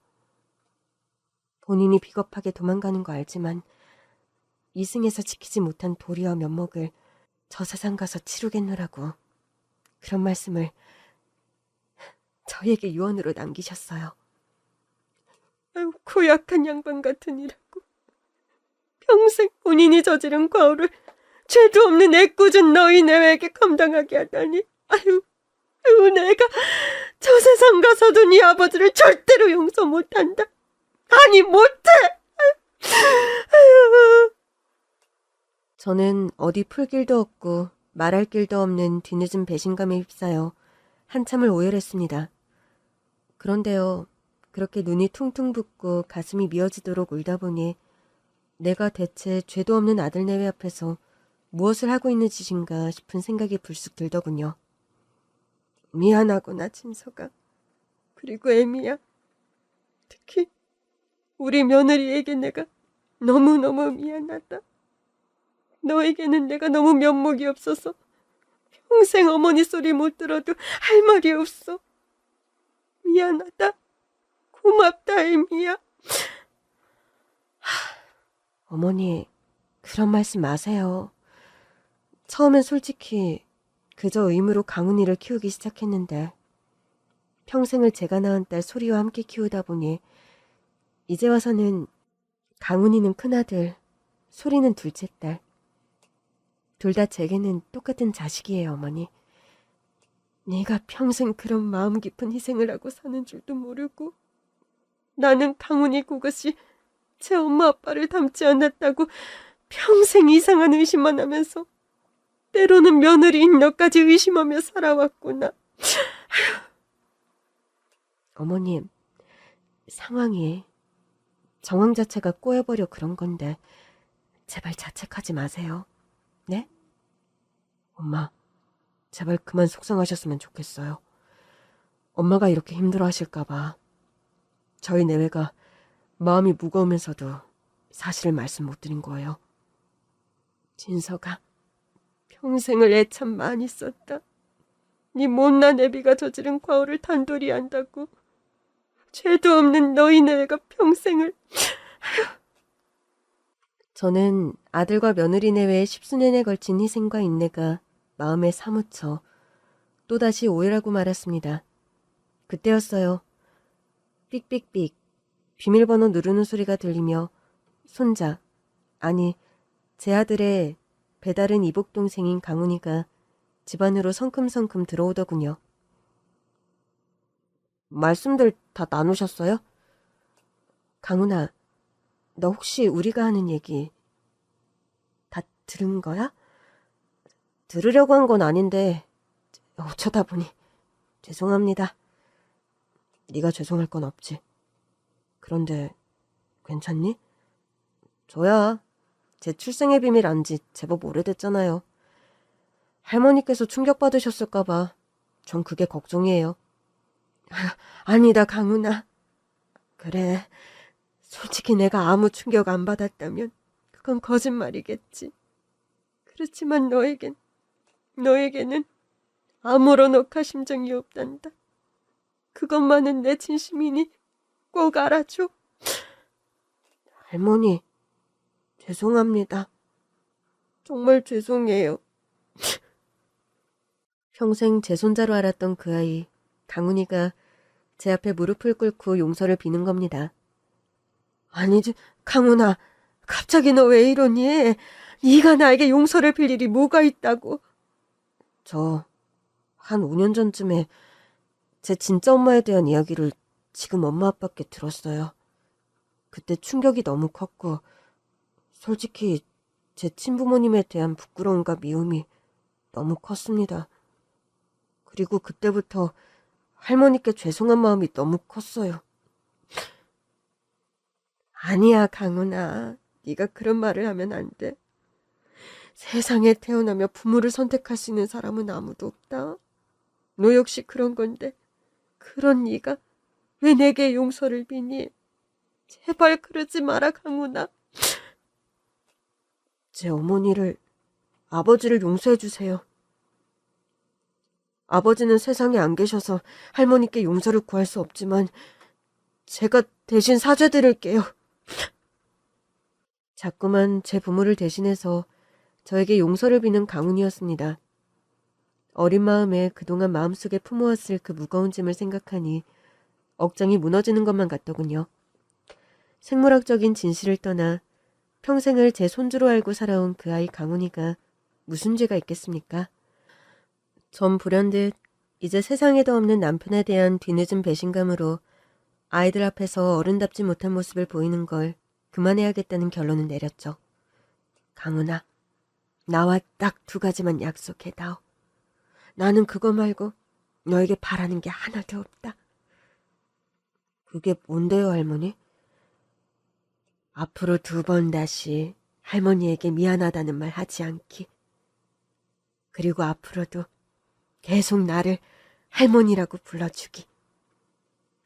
본인이 비겁하게 도망가는 거 알지만 이승에서 지키지 못한 도리와 면목을 저 세상 가서 치르겠노라고 그런 말씀을 저에게 유언으로 남기셨어요. 아유, 고약한 양반 같으니라고. 평생 본인이 저지른 과오를 죄도 없는 애꿎은 너희 내외에게 감당하게 하다니. 아유, 내가 저 세상 가서도 네 아버지를 절대로 용서 못한다. 아니, 못해! 아유. 저는 어디 풀 길도 없고 말할 길도 없는 뒤늦은 배신감에 휩싸여 한참을 오열했습니다. 그런데요, 그렇게 눈이 퉁퉁 붓고 가슴이 미어지도록 울다 보니 내가 대체 죄도 없는 아들 내외 앞에서 무엇을 하고 있는 짓인가 싶은 생각이 불쑥 들더군요. 미안하구나, 진서가. 그리고 애미야. 특히 우리 며느리에게 내가 너무너무 미안하다. 너에게는 내가 너무 면목이 없어서 평생 어머니 소리 못 들어도 할 말이 없어. 미안하다. 고맙다, 애미야. 어머니, 그런 말씀 마세요. 처음엔 솔직히 그저 의무로 강훈이를 키우기 시작했는데 평생을 제가 낳은 딸 소리와 함께 키우다 보니 이제 와서는 강훈이는 큰아들, 소리는 둘째 딸. 둘 다 제게는 똑같은 자식이에요, 어머니. 네가 평생 그런 마음 깊은 희생을 하고 사는 줄도 모르고 나는 강훈이 그것이 제 엄마 아빠를 닮지 않았다고 평생 이상한 의심만 하면서 때로는 며느리인 너까지 의심하며 살아왔구나. 어머님, 상황이 정황 자체가 꼬여버려 그런 건데 제발 자책하지 마세요. 네? 엄마, 제발 그만 속상하셨으면 좋겠어요. 엄마가 이렇게 힘들어하실까봐 저희 내외가 마음이 무거우면서도 사실을 말씀 못 드린 거예요. 진서가 평생을 애 참 많이 썼다. 네 못난 애비가 저지른 과오를 단돌이 한다고. 죄도 없는 너희 내외가 평생을. 저는 아들과 며느리 내외의 십수년에 걸친 희생과 인내가 마음에 사무쳐 또다시 오해라고 말았습니다. 그때였어요. 삑삑삑 비밀번호 누르는 소리가 들리며 손자, 아니 제 아들의 배다른 이복동생인 강훈이가 집 안으로 성큼성큼 들어오더군요. 말씀들 다 나누셨어요? 강훈아, 너 혹시 우리가 하는 얘기 다 들은 거야? 들으려고 한 건 아닌데 어쩌다 보니 죄송합니다. 네가 죄송할 건 없지. 그런데 괜찮니? 저야 제 출생의 비밀 안 지 제법 오래됐잖아요. 할머니께서 충격받으셨을까봐 전 그게 걱정이에요. 아니다, 강훈아. 그래, 솔직히 내가 아무 충격 안 받았다면 그건 거짓말이겠지. 그렇지만 너에게는 아무런 억하심정이 없단다. 그것만은 내 진심이니 꼭 알아줘. 할머니, 죄송합니다. 정말 죄송해요. 평생 제 손자로 알았던 그 아이, 강훈이가 제 앞에 무릎을 꿇고 용서를 비는 겁니다. 아니지, 강훈아. 갑자기 너 왜 이러니? 네가 나에게 용서를 빌 일이 뭐가 있다고. 저 한 5년 전쯤에 제 진짜 엄마에 대한 이야기를 지금 엄마 아빠께 들었어요. 그때 충격이 너무 컸고 솔직히 제 친부모님에 대한 부끄러움과 미움이 너무 컸습니다. 그리고 그때부터 할머니께 죄송한 마음이 너무 컸어요. 아니야, 강훈아. 네가 그런 말을 하면 안 돼. 세상에 태어나며 부모를 선택할 수 있는 사람은 아무도 없다. 너 역시 그런 건데 그런 네가 왜 내게 용서를 비니? 제발 그러지 마라, 강훈아. 제 어머니를, 아버지를 용서해 주세요. 아버지는 세상에 안 계셔서 할머니께 용서를 구할 수 없지만 제가 대신 사죄드릴게요. 자꾸만 제 부모를 대신해서 저에게 용서를 비는 강훈이었습니다. 어린 마음에 그동안 마음속에 품어왔을 그 무거운 짐을 생각하니 억장이 무너지는 것만 같더군요. 생물학적인 진실을 떠나 평생을 제 손주로 알고 살아온 그 아이 강훈이가 무슨 죄가 있겠습니까? 전 불현듯 이제 세상에도 없는 남편에 대한 뒤늦은 배신감으로 아이들 앞에서 어른답지 못한 모습을 보이는 걸 그만해야겠다는 결론을 내렸죠. 강훈아, 나와 딱 2가지만 약속해다오. 나는 그거 말고 너에게 바라는 게 하나도 없다. 그게 뭔데요, 할머니? 앞으로 2번 다시 할머니에게 미안하다는 말 하지 않기. 그리고 앞으로도 계속 나를 할머니라고 불러주기.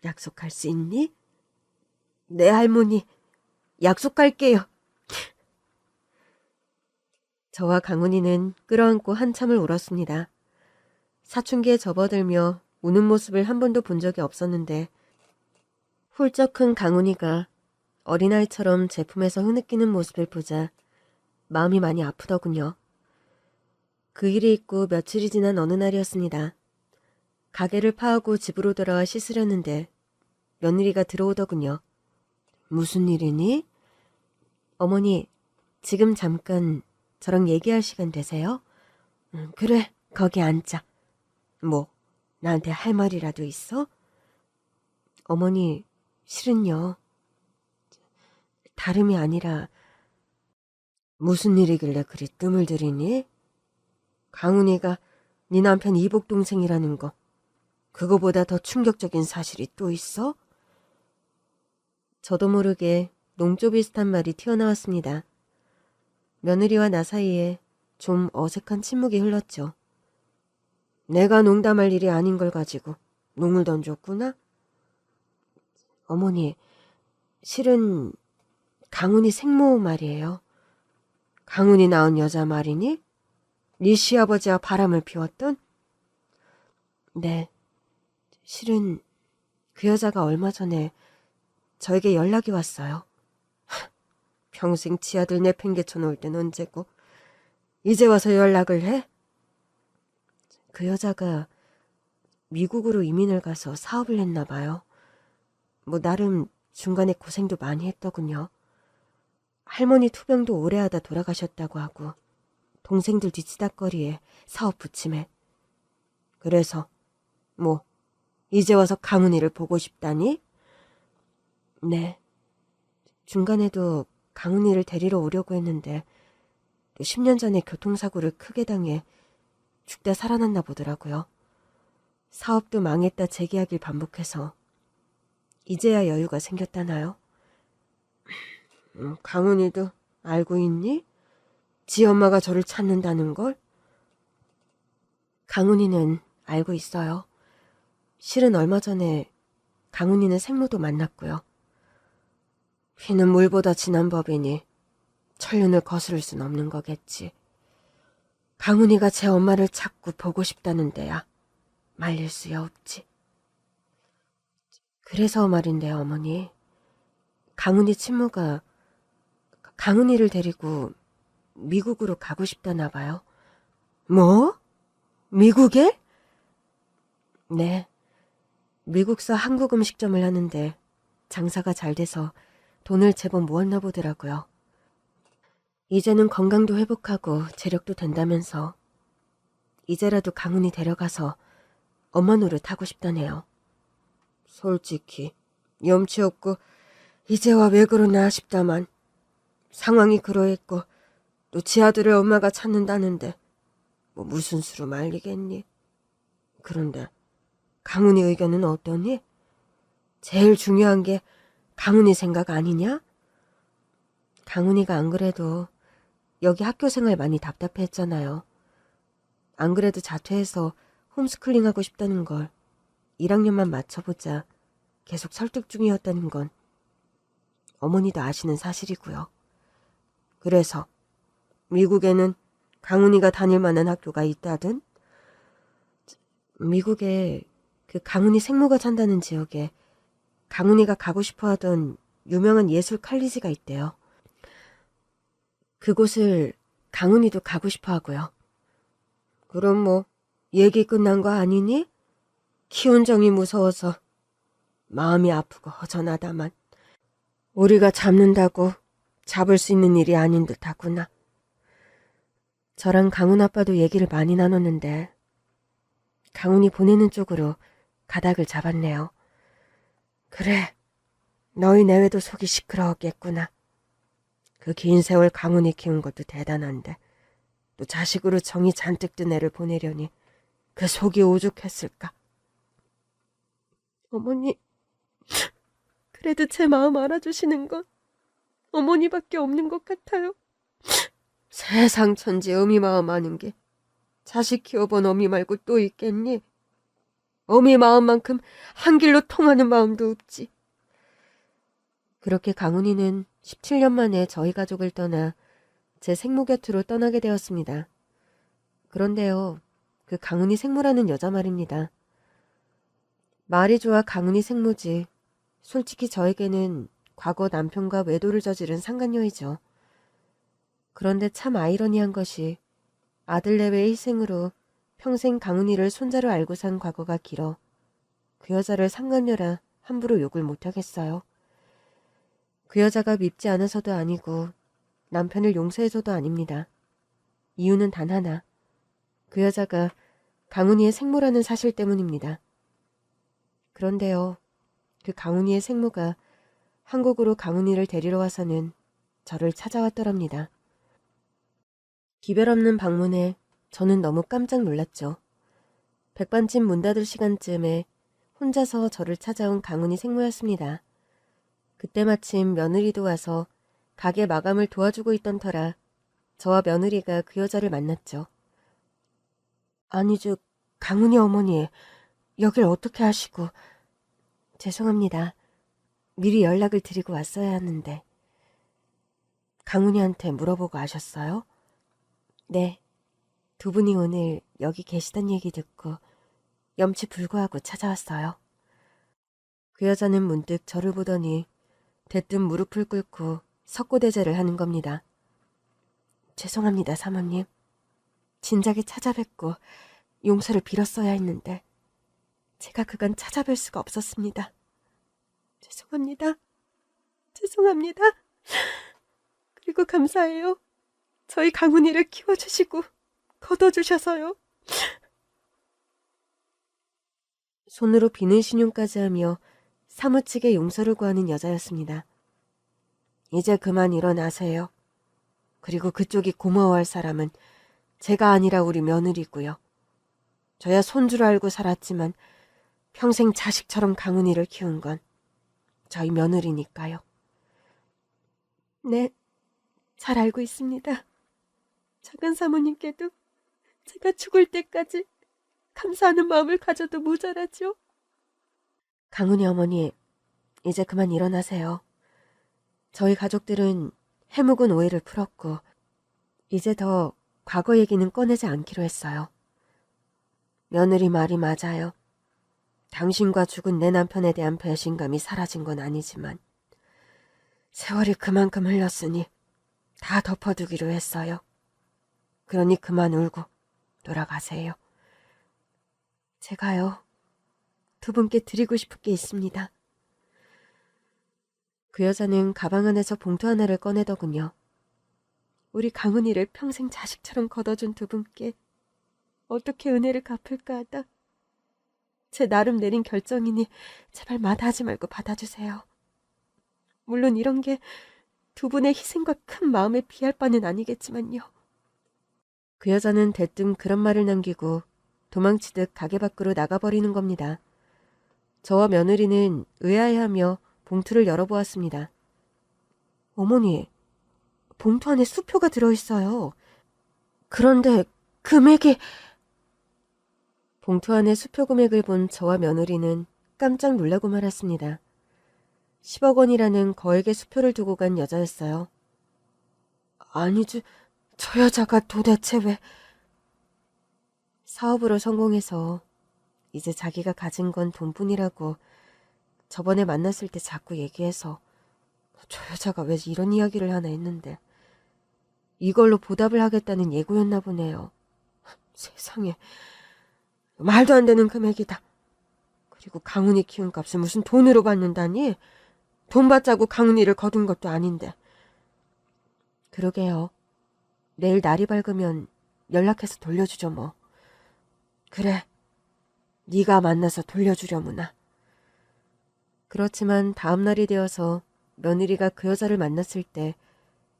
약속할 수 있니? 네, 할머니. 약속할게요. 저와 강훈이는 끌어안고 한참을 울었습니다. 사춘기에 접어들며 우는 모습을 한 번도 본 적이 없었는데 훌쩍 큰 강훈이가 어린아이처럼 제 품에서 흐느끼는 모습을 보자 마음이 많이 아프더군요. 그 일이 있고 며칠이 지난 어느 날이었습니다. 가게를 파하고 집으로 돌아와 씻으려는데 며느리가 들어오더군요. 무슨 일이니? 어머니, 지금 잠깐 저랑 얘기할 시간 되세요? 그래, 거기 앉아. 뭐, 나한테 할 말이라도 있어? 어머니, 실은요. 다름이 아니라 무슨 일이길래 그리 뜸을 들이니? 강훈이가 네 남편 이복 동생이라는 거. 그거보다 더 충격적인 사실이 또 있어? 저도 모르게 농조 비슷한 말이 튀어나왔습니다. 며느리와 나 사이에 좀 어색한 침묵이 흘렀죠. 내가 농담할 일이 아닌 걸 가지고 농을 던졌구나? 어머니, 실은 강훈이 생모 말이에요. 강훈이 낳은 여자 말이니? 네 시아버지와 바람을 피웠던? 네, 실은 그 여자가 얼마 전에 저에게 연락이 왔어요. 평생 지아들 내팽개쳐 놓을 땐 언제고 이제 와서 연락을 해? 그 여자가 미국으로 이민을 가서 사업을 했나 봐요. 뭐 나름 중간에 고생도 많이 했더군요. 할머니 투병도 오래 하다 돌아가셨다고 하고 동생들 뒤치다꺼리에 사업 부침해. 그래서 뭐 이제 와서 강훈이를 보고 싶다니? 네. 중간에도 강훈이를 데리러 오려고 했는데 또 10년 전에 교통사고를 크게 당해 죽다 살아났나 보더라고요. 사업도 망했다 재계약일 반복해서 이제야 여유가 생겼다나요? 강훈이도 알고 있니? 지 엄마가 저를 찾는다는 걸? 강훈이는 알고 있어요. 실은 얼마 전에 강훈이는 생모도 만났고요. 피는 물보다 진한 법이니 천륜을 거스를 순 없는 거겠지. 강훈이가 제 엄마를 자꾸 보고 싶다는데야 말릴 수야 없지. 그래서 말인데요, 어머니. 강훈이 친모가 강훈이를 데리고 미국으로 가고 싶다나 봐요. 뭐? 미국에? 네. 미국서 한국 음식점을 하는데 장사가 잘 돼서 돈을 제법 모았나 보더라고요. 이제는 건강도 회복하고 재력도 된다면서 이제라도 강훈이 데려가서 엄마 노릇하고 싶다네요. 솔직히 염치 없고 이제와 왜 그러나 싶다만 상황이 그러했고 또 지 아들을 엄마가 찾는다는데 뭐 무슨 수로 말리겠니? 그런데 강훈이 의견은 어떠니? 제일 중요한 게 강훈이 생각 아니냐? 강훈이가 안 그래도 여기 학교 생활 많이 답답해했잖아요. 안 그래도 자퇴해서 홈스쿨링 하고 싶다는 걸 1학년만 맞춰보자 계속 설득 중이었다는 건 어머니도 아시는 사실이고요. 그래서 미국에는 강훈이가 다닐 만한 학교가 있다든? 미국에 그 강훈이 생모가 산다는 지역에 강훈이가 가고 싶어하던 유명한 예술 칼리지가 있대요. 그곳을 강훈이도 가고 싶어 하고요. 그럼 뭐 얘기 끝난 거 아니니? 키운 정이 무서워서 마음이 아프고 허전하다만 우리가 잡는다고 잡을 수 있는 일이 아닌 듯 하구나. 저랑 강훈 아빠도 얘기를 많이 나눴는데 강훈이 보내는 쪽으로 가닥을 잡았네요. 그래, 너희 내외도 속이 시끄러웠겠구나. 그 긴 세월 강훈이 키운 것도 대단한데 또 자식으로 정이 잔뜩 든 애를 보내려니 그 속이 오죽했을까. 어머니, 그래도 제 마음 알아주시는 건 어머니밖에 없는 것 같아요. 세상 천지 어미 마음 아는 게 자식 키워본 어미 말고 또 있겠니? 어미 마음만큼 한 길로 통하는 마음도 없지. 그렇게 강훈이는 17년 만에 저희 가족을 떠나 제 생모 곁으로 떠나게 되었습니다. 그런데요, 그 강훈이 생모라는 여자 말입니다. 말이 좋아 강훈이 생모지. 솔직히 저에게는 과거 남편과 외도를 저지른 상간녀이죠. 그런데 참 아이러니한 것이 아들 내외의 희생으로 평생 강훈이를 손자로 알고 산 과거가 길어 그 여자를 상간녀라 함부로 욕을 못하겠어요. 그 여자가 밉지 않아서도 아니고 남편을 용서해서도 아닙니다. 이유는 단 하나. 그 여자가 강훈이의 생모라는 사실 때문입니다. 그런데요, 그 강훈이의 생모가 한국으로 강훈이를 데리러 와서는 저를 찾아왔더랍니다. 기별 없는 방문에 저는 너무 깜짝 놀랐죠. 백반집 문 닫을 시간쯤에 혼자서 저를 찾아온 강훈이 생모였습니다. 그때 마침 며느리도 와서 가게 마감을 도와주고 있던 터라 저와 며느리가 그 여자를 만났죠. 아니, 강훈이 어머니, 여길 어떻게 하시고... 죄송합니다. 미리 연락을 드리고 왔어야 하는데. 강훈이한테 물어보고 아셨어요? 네. 두 분이 오늘 여기 계시단 얘기 듣고 염치 불구하고 찾아왔어요. 그 여자는 문득 저를 보더니 대뜸 무릎을 꿇고 석고대죄를 하는 겁니다. 죄송합니다, 사모님. 진작에 찾아뵙고 용서를 빌었어야 했는데 제가 그간 찾아뵐 수가 없었습니다. 죄송합니다. 죄송합니다. 그리고 감사해요. 저희 강훈이를 키워주시고 걷어주셔서요. 손으로 비는 신용까지 하며 사무치게 용서를 구하는 여자였습니다. 이제 그만 일어나세요. 그리고 그쪽이 고마워할 사람은 제가 아니라 우리 며느리고요. 저야 손주로 알고 살았지만 평생 자식처럼 강훈이를 키운 건 저희 며느리니까요. 네, 잘 알고 있습니다. 작은 사모님께도 제가 죽을 때까지 감사하는 마음을 가져도 모자라죠. 강훈이 어머니, 이제 그만 일어나세요. 저희 가족들은 해묵은 오해를 풀었고 이제 더 과거 얘기는 꺼내지 않기로 했어요. 며느리 말이 맞아요. 당신과 죽은 내 남편에 대한 배신감이 사라진 건 아니지만 세월이 그만큼 흘렀으니 다 덮어두기로 했어요. 그러니 그만 울고 돌아가세요. 제가요, 두 분께 드리고 싶은 게 있습니다. 그 여자는 가방 안에서 봉투 하나를 꺼내더군요. 우리 강은이를 평생 자식처럼 걷어준 두 분께 어떻게 은혜를 갚을까 하다 제 나름 내린 결정이니 제발 마다하지 말고 받아주세요. 물론 이런 게 두 분의 희생과 큰 마음에 비할 바는 아니겠지만요. 그 여자는 대뜸 그런 말을 남기고 도망치듯 가게 밖으로 나가버리는 겁니다. 저와 며느리는 의아해하며 봉투를 열어보았습니다. 어머니, 봉투 안에 수표가 들어있어요. 그런데 금액이... 봉투 안에 수표 금액을 본 저와 며느리는 깜짝 놀라고 말았습니다. 10억 원이라는 거액의 수표를 두고 간 여자였어요. 아니지, 저 여자가 도대체 왜... 사업으로 성공해서 이제 자기가 가진 건 돈뿐이라고 저번에 만났을 때 자꾸 얘기해서 저 여자가 왜 이런 이야기를 하나 했는데 이걸로 보답을 하겠다는 예고였나 보네요. 세상에, 말도 안 되는 금액이다. 그리고 강훈이 키운 값을 무슨 돈으로 받는다니? 돈 받자고 강훈이를 거둔 것도 아닌데. 그러게요. 내일 날이 밝으면 연락해서 돌려주죠 뭐. 그래, 네가 만나서 돌려주려무나. 그렇지만 다음 날이 되어서 며느리가 그 여자를 만났을 때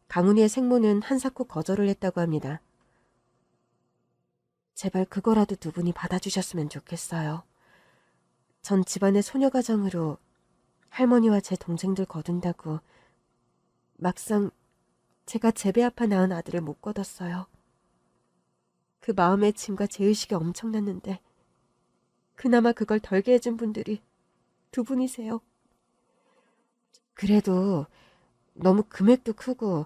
강훈이의 생모는 한사코 거절을 했다고 합니다. 제발 그거라도 두 분이 받아주셨으면 좋겠어요. 전 집안의 소녀가정으로 할머니와 제 동생들 거둔다고 막상 제가 제 배 아파 낳은 아들을 못 거뒀어요. 그 마음의 짐과 죄의식이 엄청났는데 그나마 그걸 덜게 해준 분들이 두 분이세요. 그래도 너무 금액도 크고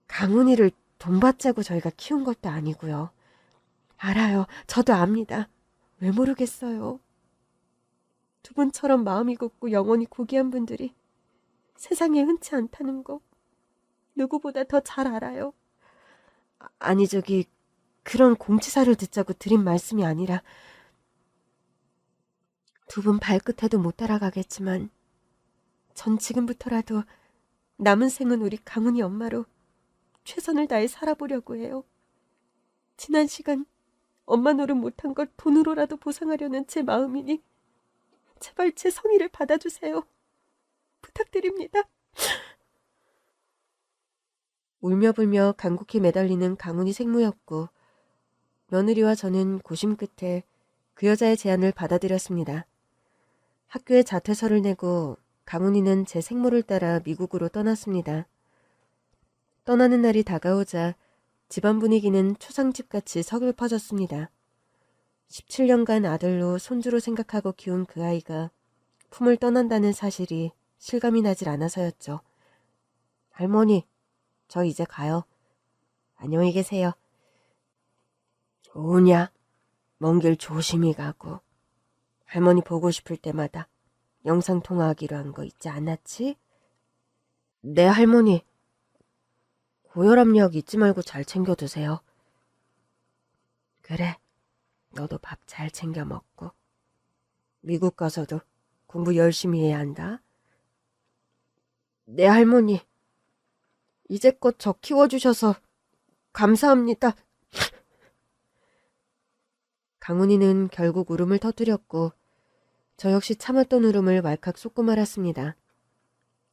강훈이를 돈 받자고 저희가 키운 것도 아니고요. 알아요. 저도 압니다. 왜 모르겠어요. 두 분처럼 마음이 곱고 영혼이 고귀한 분들이 세상에 흔치 않다는 거 누구보다 더 잘 알아요. 아니 저기 그런 공치사를 듣자고 드린 말씀이 아니라 두 분 발끝에도 못 따라가겠지만 전 지금부터라도 남은 생은 우리 강훈이 엄마로 최선을 다해 살아보려고 해요. 지난 시간 엄마 노릇 못한 걸 돈으로라도 보상하려는 제 마음이니 제발 제 성의를 받아주세요. 부탁드립니다. 울며 불며 간곡히 매달리는 강훈이 생모였고 며느리와 저는 고심 끝에 그 여자의 제안을 받아들였습니다. 학교에 자퇴서를 내고 강훈이는 제 생모를 따라 미국으로 떠났습니다. 떠나는 날이 다가오자 집안 분위기는 초상집같이 서글퍼졌습니다. 17년간 아들로 손주로 생각하고 키운 그 아이가 품을 떠난다는 사실이 실감이 나질 않아서였죠. 할머니, 저 이제 가요. 안녕히 계세요. 오냐? 먼 길 조심히 가고. 할머니 보고 싶을 때마다 영상통화하기로 한 거 잊지 않았지? 네, 할머니. 고혈압약 잊지 말고 잘 챙겨 드세요. 그래, 너도 밥 잘 챙겨 먹고. 미국 가서도 공부 열심히 해야 한다. 네, 할머니. 이제껏 저 키워주셔서 감사합니다. 강훈이는 결국 울음을 터뜨렸고 저 역시 참았던 울음을 왈칵 쏟고 말았습니다.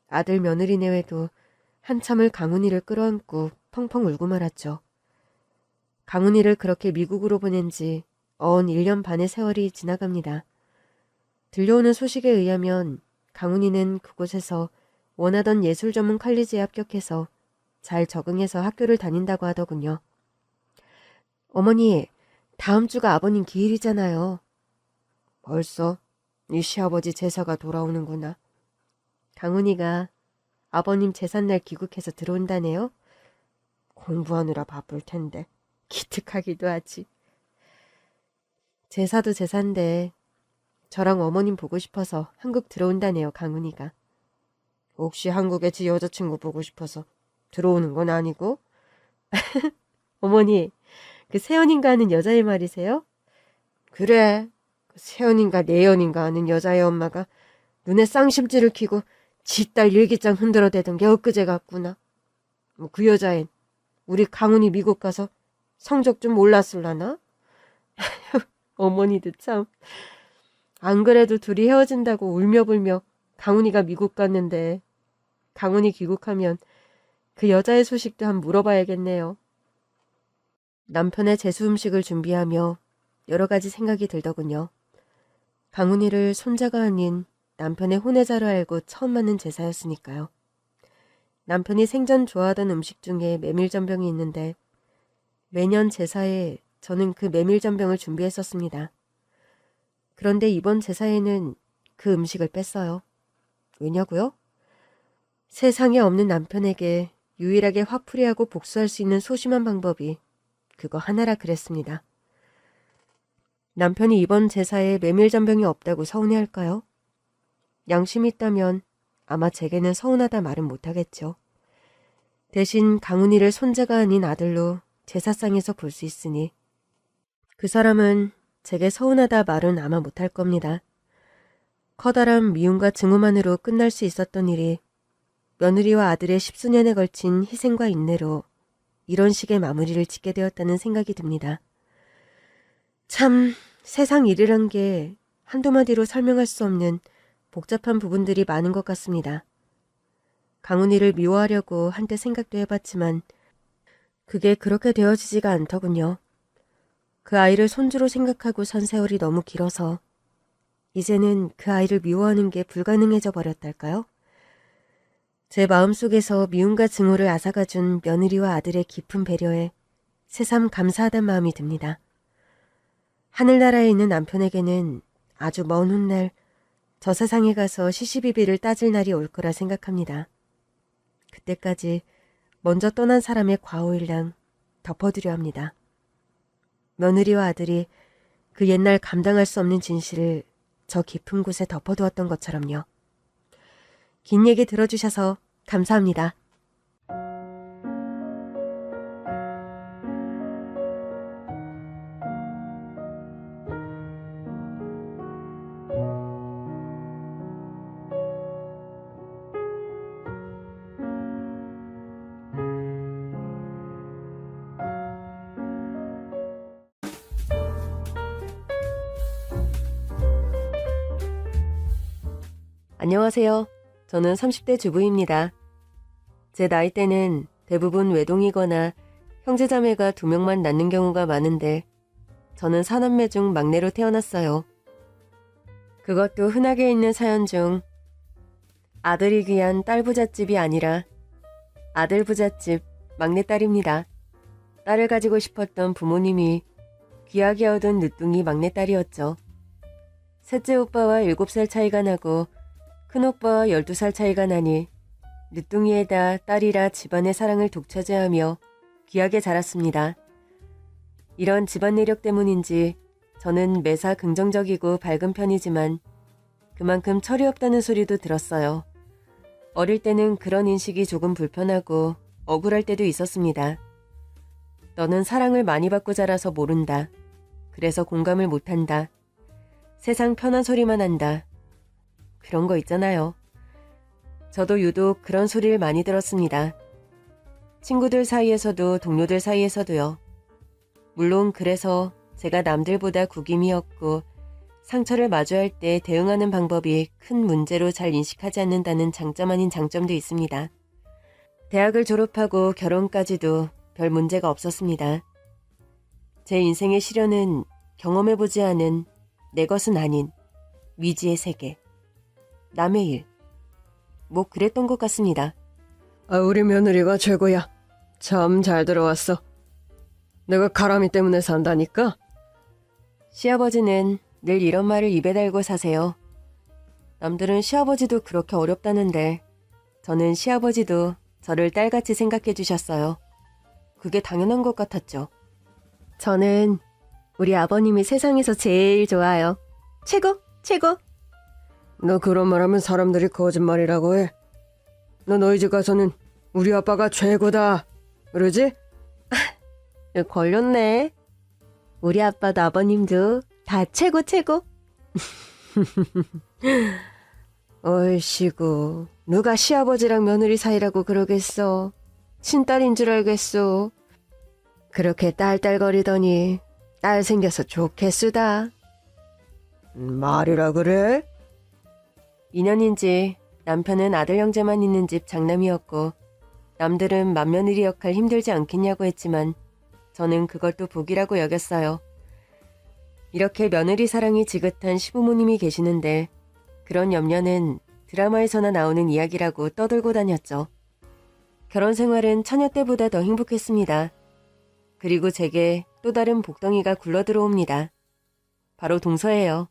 아들 며느리 내외도 한참을 강훈이를 끌어안고 펑펑 울고 말았죠. 강훈이를 그렇게 미국으로 보낸 지 어언 1년 반의 세월이 지나갑니다. 들려오는 소식에 의하면 강훈이는 그곳에서 원하던 예술 전문 칼리지에 합격해서 잘 적응해서 학교를 다닌다고 하더군요. 어머니, 다음 주가 아버님 기일이잖아요. 벌써? 이 시아버지 제사가 돌아오는구나. 강훈이가 아버님 제삿날 귀국해서 들어온다네요. 공부하느라 바쁠 텐데 기특하기도 하지. 제사도 제사인데 저랑 어머님 보고 싶어서 한국 들어온다네요, 강훈이가. 혹시 한국에 지 여자친구 보고 싶어서 들어오는 건 아니고? 어머니, 그 세연인가 하는 여자애 말이세요? 그래, 그 세연인가 내연인가 하는 여자애 엄마가 눈에 쌍심지를 키고 지 딸 일기장 흔들어대던 게 엊그제 같구나. 그 여자애 우리 강훈이 미국 가서 성적 좀 올랐을라나? 어머니도 참. 안 그래도 둘이 헤어진다고 울며불며 강훈이가 미국 갔는데 강훈이 귀국하면 그 여자의 소식도 한번 물어봐야겠네요. 남편의 제수 음식을 준비하며 여러 가지 생각이 들더군요. 강훈이를 손자가 아닌 남편의 혼외자로 알고 처음 맞는 제사였으니까요. 남편이 생전 좋아하던 음식 중에 메밀전병이 있는데 매년 제사에 저는 그 메밀전병을 준비했었습니다. 그런데 이번 제사에는 그 음식을 뺐어요. 왜냐고요? 세상에 없는 남편에게 유일하게 화풀이하고 복수할 수 있는 소심한 방법이 그거 하나라 그랬습니다. 남편이 이번 제사에 메밀전병이 없다고 서운해할까요? 양심이 있다면 아마 제게는 서운하다 말은 못하겠죠. 대신 강훈이를 손자가 아닌 아들로 제사상에서 볼 수 있으니 그 사람은 제게 서운하다 말은 아마 못할 겁니다. 커다란 미움과 증오만으로 끝날 수 있었던 일이 며느리와 아들의 10수년에 걸친 희생과 인내로 이런 식의 마무리를 짓게 되었다는 생각이 듭니다. 참 세상 일이란 게 한두 마디로 설명할 수 없는 복잡한 부분들이 많은 것 같습니다. 강훈이를 미워하려고 한때 생각도 해봤지만 그게 그렇게 되어지지가 않더군요. 그 아이를 손주로 생각하고 산 세월이 너무 길어서 이제는 그 아이를 미워하는 게 불가능해져 버렸달까요? 제 마음속에서 미움과 증오를 앗아가준 며느리와 아들의 깊은 배려에 새삼 감사하단 마음이 듭니다. 하늘나라에 있는 남편에게는 아주 먼 훗날 저 세상에 가서 시시비비를 따질 날이 올 거라 생각합니다. 그때까지 먼저 떠난 사람의 과오일랑 덮어두려 합니다. 며느리와 아들이 그 옛날 감당할 수 없는 진실을 저 깊은 곳에 덮어두었던 것처럼요. 긴 얘기 들어주셔서 감사합니다. 안녕하세요. 저는 30대 주부입니다. 제 나이대는 대부분 외동이거나 형제자매가 2명만 낳는 경우가 많은데 저는 4남매 중 막내로 태어났어요. 그것도 흔하게 있는 사연 중 아들이 귀한 딸 부잣집이 아니라 아들 부잣집 막내딸입니다. 딸을 가지고 싶었던 부모님이 귀하게 얻은 늦둥이 막내딸이었죠. 셋째 오빠와 7살 차이가 나고 큰오빠와 12살 차이가 나니 늦둥이에다 딸이라 집안의 사랑을 독차지하며 귀하게 자랐습니다. 이런 집안 내력 때문인지 저는 매사 긍정적이고 밝은 편이지만 그만큼 철이 없다는 소리도 들었어요. 어릴 때는 그런 인식이 조금 불편하고 억울할 때도 있었습니다. 너는 사랑을 많이 받고 자라서 모른다. 그래서 공감을 못한다. 세상 편한 소리만 한다. 그런 거 있잖아요. 저도 유독 그런 소리를 많이 들었습니다. 친구들 사이에서도 동료들 사이에서도요. 물론 그래서 제가 남들보다 구김이었고 상처를 마주할 때 대응하는 방법이 큰 문제로 잘 인식하지 않는다는 장점 아닌 장점도 있습니다. 대학을 졸업하고 결혼까지도 별 문제가 없었습니다. 제 인생의 시련은 경험해보지 않은 내 것은 아닌 미지의 세계. 남의 일. 뭐 그랬던 것 같습니다. 우리 며느리가 최고야. 참 잘 들어왔어. 내가 가람이 때문에 산다니까? 시아버지는 늘 이런 말을 입에 달고 사세요. 남들은 시아버지도 그렇게 어렵다는데 저는 시아버지도 저를 딸같이 생각해 주셨어요. 그게 당연한 것 같았죠. 저는 우리 아버님이 세상에서 제일 좋아요. 최고, 최고. 너 그런 말 하면 사람들이 거짓말이라고 해. 너 너희 집 가서는 우리 아빠가 최고다. 그러지? 걸렸네. 우리 아빠도 아버님도 다 최고, 최고. 어이씨구, 누가 시아버지랑 며느리 사이라고 그러겠어. 친딸인 줄 알겠어. 그렇게 딸딸거리더니 딸 생겨서 좋겠수다. 말이라 그래? 2년인지 남편은 아들 형제만 있는 집 장남이었고 남들은 맏며느리 역할 힘들지 않겠냐고 했지만 저는 그걸 또 복이라고 여겼어요. 이렇게 며느리 사랑이 지긋한 시부모님이 계시는데 그런 염려는 드라마에서나 나오는 이야기라고 떠들고 다녔죠. 결혼 생활은 처녀 때보다 더 행복했습니다. 그리고 제게 또 다른 복덩이가 굴러들어옵니다. 바로 동서예요.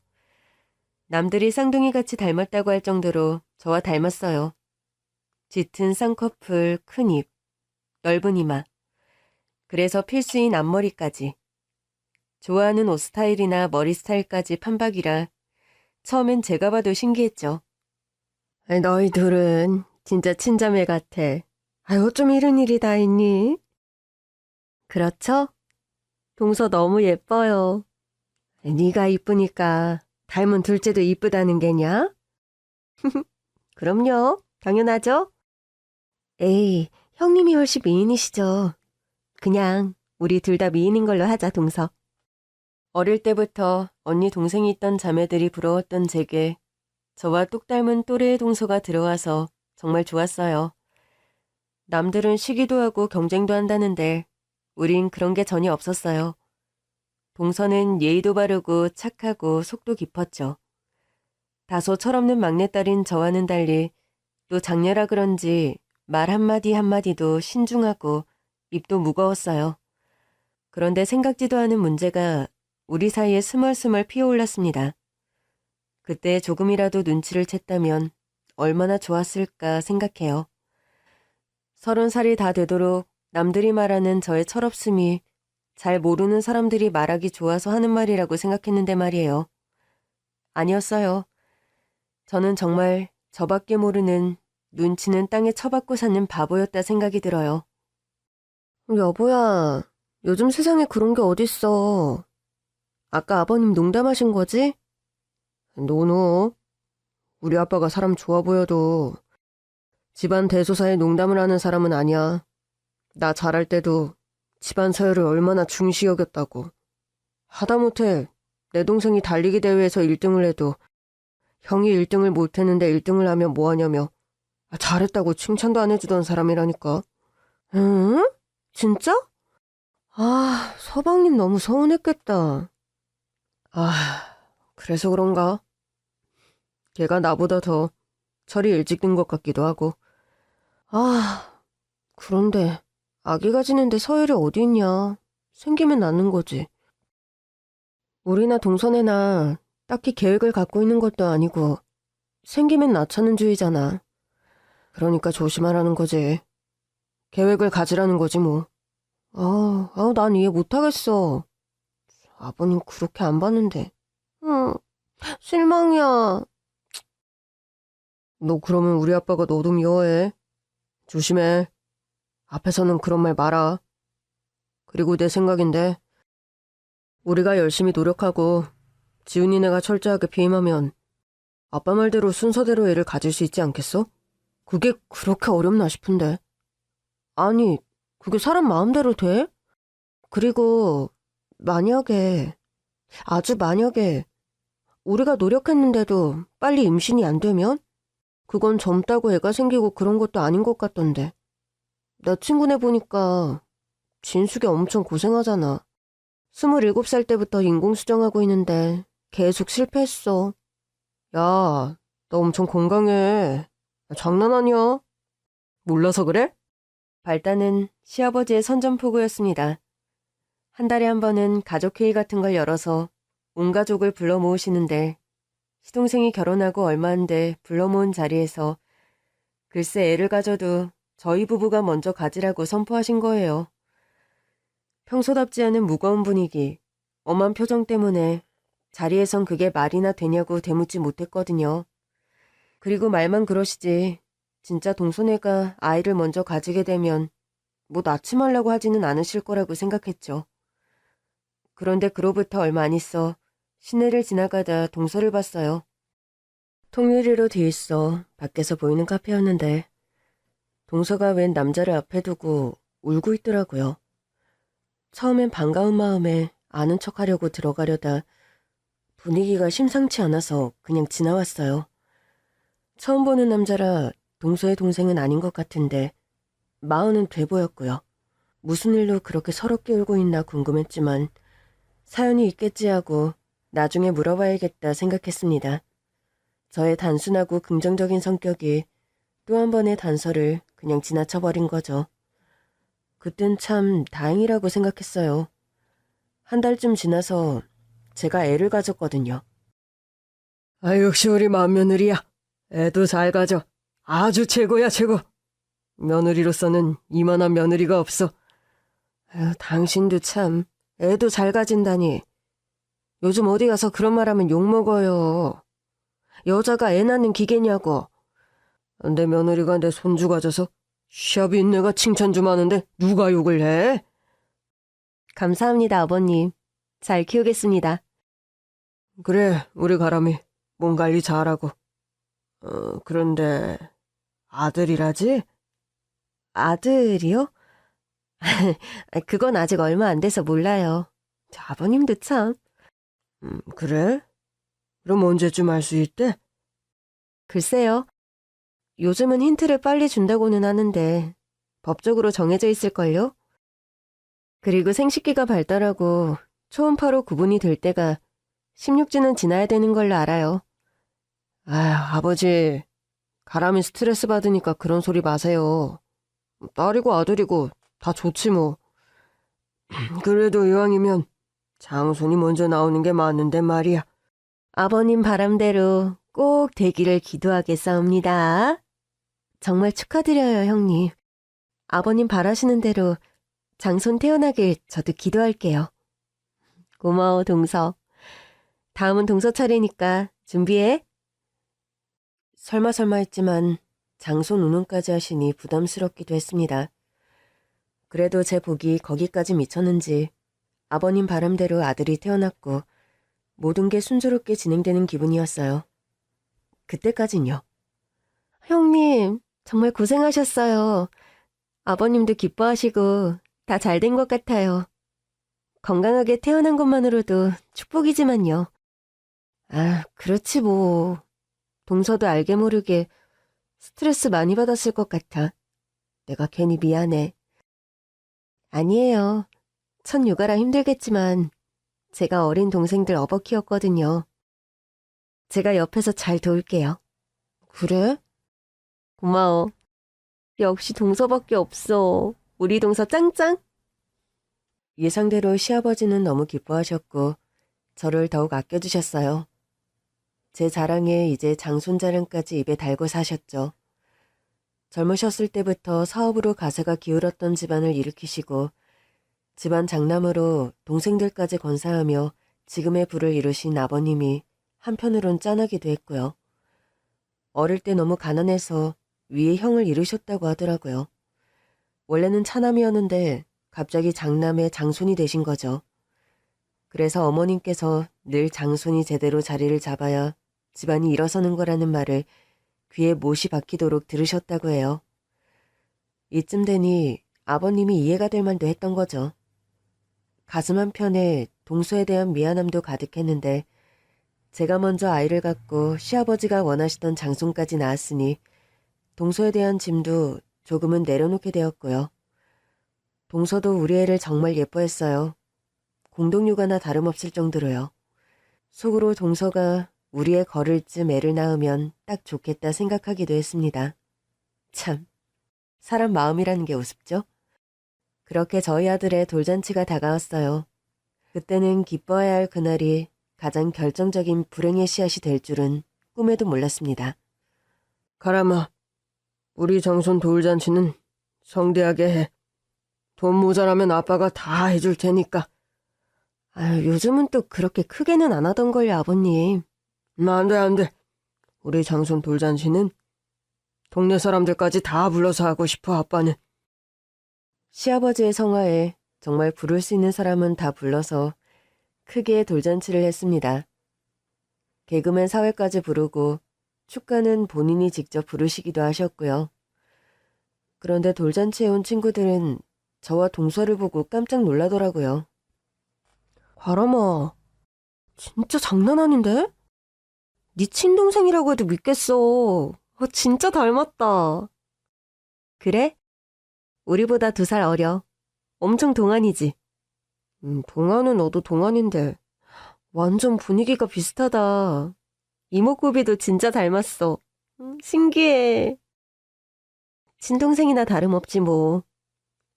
남들이 쌍둥이같이 닮았다고 할 정도로 저와 닮았어요. 짙은 쌍꺼풀, 큰 입, 넓은 이마. 그래서 필수인 앞머리까지. 좋아하는 옷 스타일이나 머리 스타일까지 판박이라 처음엔 제가 봐도 신기했죠. 너희 둘은 진짜 친자매 같아. 어쩜 이런 일이 다 있니? 그렇죠? 동서 너무 예뻐요. 네가 이쁘니까 닮은 둘째도 이쁘다는 게냐? 그럼요. 당연하죠. 에이, 형님이 훨씬 미인이시죠. 그냥 우리 둘 다 미인인 걸로 하자, 동서. 어릴 때부터 언니 동생이 있던 자매들이 부러웠던 제게 저와 똑 닮은 또래의 동서가 들어와서 정말 좋았어요. 남들은 시기도 하고 경쟁도 한다는데 우린 그런 게 전혀 없었어요. 동서는 예의도 바르고 착하고 속도 깊었죠. 다소 철없는 막내딸인 저와는 달리 또 장녀라 그런지 말 한마디 한마디도 신중하고 입도 무거웠어요. 그런데 생각지도 않은 문제가 우리 사이에 스멀스멀 피어올랐습니다. 그때 조금이라도 눈치를 챘다면 얼마나 좋았을까 생각해요. 30살이 다 되도록 남들이 말하는 저의 철없음이 잘 모르는 사람들이 말하기 좋아서 하는 말이라고 생각했는데 말이에요. 아니었어요. 저는 정말 저밖에 모르는 눈치는 땅에 처박고 사는 바보였다 생각이 들어요. 여보야, 요즘 세상에 그런 게 어딨어. 아까 아버님 농담하신 거지? 노노. 우리 아빠가 사람 좋아 보여도 집안 대소사에 농담을 하는 사람은 아니야. 나 잘할 때도 집안 서열을 얼마나 중시 여겼다고. 하다못해 내 동생이 달리기 대회에서 1등을 해도 형이 1등을 못했는데 1등을 하면 뭐하냐며 잘했다고 칭찬도 안 해주던 사람이라니까. 응? 진짜? 서방님 너무 서운했겠다. 그래서 그런가? 걔가 나보다 더 철이 일찍 든 것 같기도 하고. 그런데 아기가 지는데 서열이 어디 있냐. 생기면 낳는 거지. 우리나 동선애나 딱히 계획을 갖고 있는 것도 아니고 생기면 낳자는 주의잖아. 그러니까 조심하라는 거지. 계획을 가지라는 거지 뭐. 난 이해 못하겠어. 아버님 그렇게 안 봤는데. 실망이야. 너 그러면 우리 아빠가 너도 미워해. 조심해. 앞에서는 그런 말 마라. 그리고 내 생각인데 우리가 열심히 노력하고 지훈이네가 철저하게 피임하면 아빠 말대로 순서대로 애를 가질 수 있지 않겠어? 그게 그렇게 어렵나 싶은데. 아니, 그게 사람 마음대로 돼? 그리고 만약에, 아주 만약에 우리가 노력했는데도 빨리 임신이 안 되면? 그건 젊다고 애가 생기고 그런 것도 아닌 것 같던데. 내 친구네 보니까 진숙이 엄청 고생하잖아. 27살 때부터 인공수정하고 있는데 계속 실패했어. 야, 너 엄청 건강해. 장난 아니야. 몰라서 그래? 발단은 시아버지의 선전포고였습니다. 한 달에 한 번은 가족회의 같은 걸 열어서 온 가족을 불러 모으시는데 시동생이 결혼하고 얼마 안 돼 불러 모은 자리에서 글쎄 애를 가져도 저희 부부가 먼저 가지라고 선포하신 거예요. 평소답지 않은 무거운 분위기, 엄한 표정 때문에 자리에선 그게 말이나 되냐고 되묻지 못했거든요. 그리고 말만 그러시지 진짜 동서네가 아이를 먼저 가지게 되면 뭐 낳지 말라고 하지는 않으실 거라고 생각했죠. 그런데 그로부터 얼마 안 있어 시내를 지나가다 동서를 봤어요. 통유리로 돼 있어 밖에서 보이는 카페였는데 동서가 웬 남자를 앞에 두고 울고 있더라고요. 처음엔 반가운 마음에 아는 척하려고 들어가려다 분위기가 심상치 않아서 그냥 지나왔어요. 처음 보는 남자라 동서의 동생은 아닌 것 같은데 마흔은 돼 보였고요. 무슨 일로 그렇게 서럽게 울고 있나 궁금했지만 사연이 있겠지 하고 나중에 물어봐야겠다 생각했습니다. 저의 단순하고 긍정적인 성격이 또 한 번의 단서를 그냥 지나쳐버린 거죠. 그땐 참 다행이라고 생각했어요. 한 달쯤 지나서 제가 애를 가졌거든요. 아, 역시 우리 맏며느리야. 애도 잘 가져. 아주 최고야, 최고. 며느리로서는 이만한 며느리가 없어. 아유, 당신도 참 애도 잘 가진다니. 요즘 어디 가서 그런 말하면 욕먹어요. 여자가 애 낳는 기계냐고. 내 며느리가 내 손주 가져서 시합이 내가 칭찬 좀 하는데 누가 욕을 해? 감사합니다, 아버님. 잘 키우겠습니다. 그래, 우리 가람이 몸 관리 잘하고. 그런데 아들이라지? 아들이요? 그건 아직 얼마 안 돼서 몰라요. 저 아버님도 참. 그래? 그럼 언제쯤 알 수 있대? 글쎄요. 요즘은 힌트를 빨리 준다고는 하는데 법적으로 정해져 있을걸요? 그리고 생식기가 발달하고 초음파로 구분이 될 때가 16주는 지나야 되는 걸로 알아요. 아, 아버지, 가람이 스트레스 받으니까 그런 소리 마세요. 딸이고 아들이고 다 좋지 뭐. 그래도 이왕이면 장손이 먼저 나오는 게 맞는데 말이야. 아버님 바람대로 꼭 되기를 기도하겠사옵니다. 정말 축하드려요, 형님. 아버님 바라시는 대로 장손 태어나길 저도 기도할게요. 고마워, 동서. 다음은 동서 차례니까 준비해. 설마 했지만 장손 운운까지 하시니 부담스럽기도 했습니다. 그래도 제 복이 거기까지 미쳤는지 아버님 바람대로 아들이 태어났고 모든 게 순조롭게 진행되는 기분이었어요. 그때까진요. 형님, 정말 고생하셨어요. 아버님도 기뻐하시고 다 잘 된 것 같아요. 건강하게 태어난 것만으로도 축복이지만요. 아, 그렇지 뭐. 동서도 알게 모르게 스트레스 많이 받았을 것 같아. 내가 괜히 미안해. 아니에요. 첫 육아라 힘들겠지만 제가 어린 동생들 업어 키웠거든요. 제가 옆에서 잘 도울게요. 그래? 고마워. 역시 동서밖에 없어. 우리 동서 짱짱. 예상대로 시아버지는 너무 기뻐하셨고 저를 더욱 아껴주셨어요. 제 자랑에 이제 장손 자랑까지 입에 달고 사셨죠. 젊으셨을 때부터 사업으로 가세가 기울었던 집안을 일으키시고 집안 장남으로 동생들까지 건사하며 지금의 부를 이루신 아버님이 한편으론 짠하기도 했고요. 어릴 때 너무 가난해서 위에 형을 이루셨다고 하더라고요. 원래는 차남이었는데 갑자기 장남의 장손이 되신 거죠. 그래서 어머님께서 늘 장손이 제대로 자리를 잡아야 집안이 일어서는 거라는 말을 귀에 못이 박히도록 들으셨다고 해요. 이쯤 되니 아버님이 이해가 될 만도 했던 거죠. 가슴 한편에 동서에 대한 미안함도 가득했는데 제가 먼저 아이를 갖고 시아버지가 원하시던 장손까지 낳았으니 동서에 대한 짐도 조금은 내려놓게 되었고요. 동서도 우리 애를 정말 예뻐했어요. 공동육아나 다름없을 정도로요. 속으로 동서가 우리의 걸을 쯤 애를 낳으면 딱 좋겠다 생각하기도 했습니다. 참, 사람 마음이라는 게 우습죠? 그렇게 저희 아들의 돌잔치가 다가왔어요. 그때는 기뻐해야 할 그날이 가장 결정적인 불행의 씨앗이 될 줄은 꿈에도 몰랐습니다. 가람아, 우리 장손 돌잔치는 성대하게 해. 돈 모자라면 아빠가 다 해줄 테니까. 아유, 요즘은 또 그렇게 크게는 안 하던걸요, 아버님. 안 돼. 우리 장손 돌잔치는 동네 사람들까지 다 불러서 하고 싶어, 아빠는. 시아버지의 성화에 정말 부를 수 있는 사람은 다 불러서 크게 돌잔치를 했습니다. 개그맨 사회까지 부르고 축가는 본인이 직접 부르시기도 하셨고요. 그런데 돌잔치에 온 친구들은 저와 동서를 보고 깜짝 놀라더라고요. 가람아, 진짜 장난 아닌데? 네 친동생이라고 해도 믿겠어. 진짜 닮았다. 그래? 우리보다 2살 어려. 엄청 동안이지. 동안은 너도 동안인데 완전 분위기가 비슷하다. 이목구비도 진짜 닮았어. 신기해. 친동생이나 다름없지 뭐.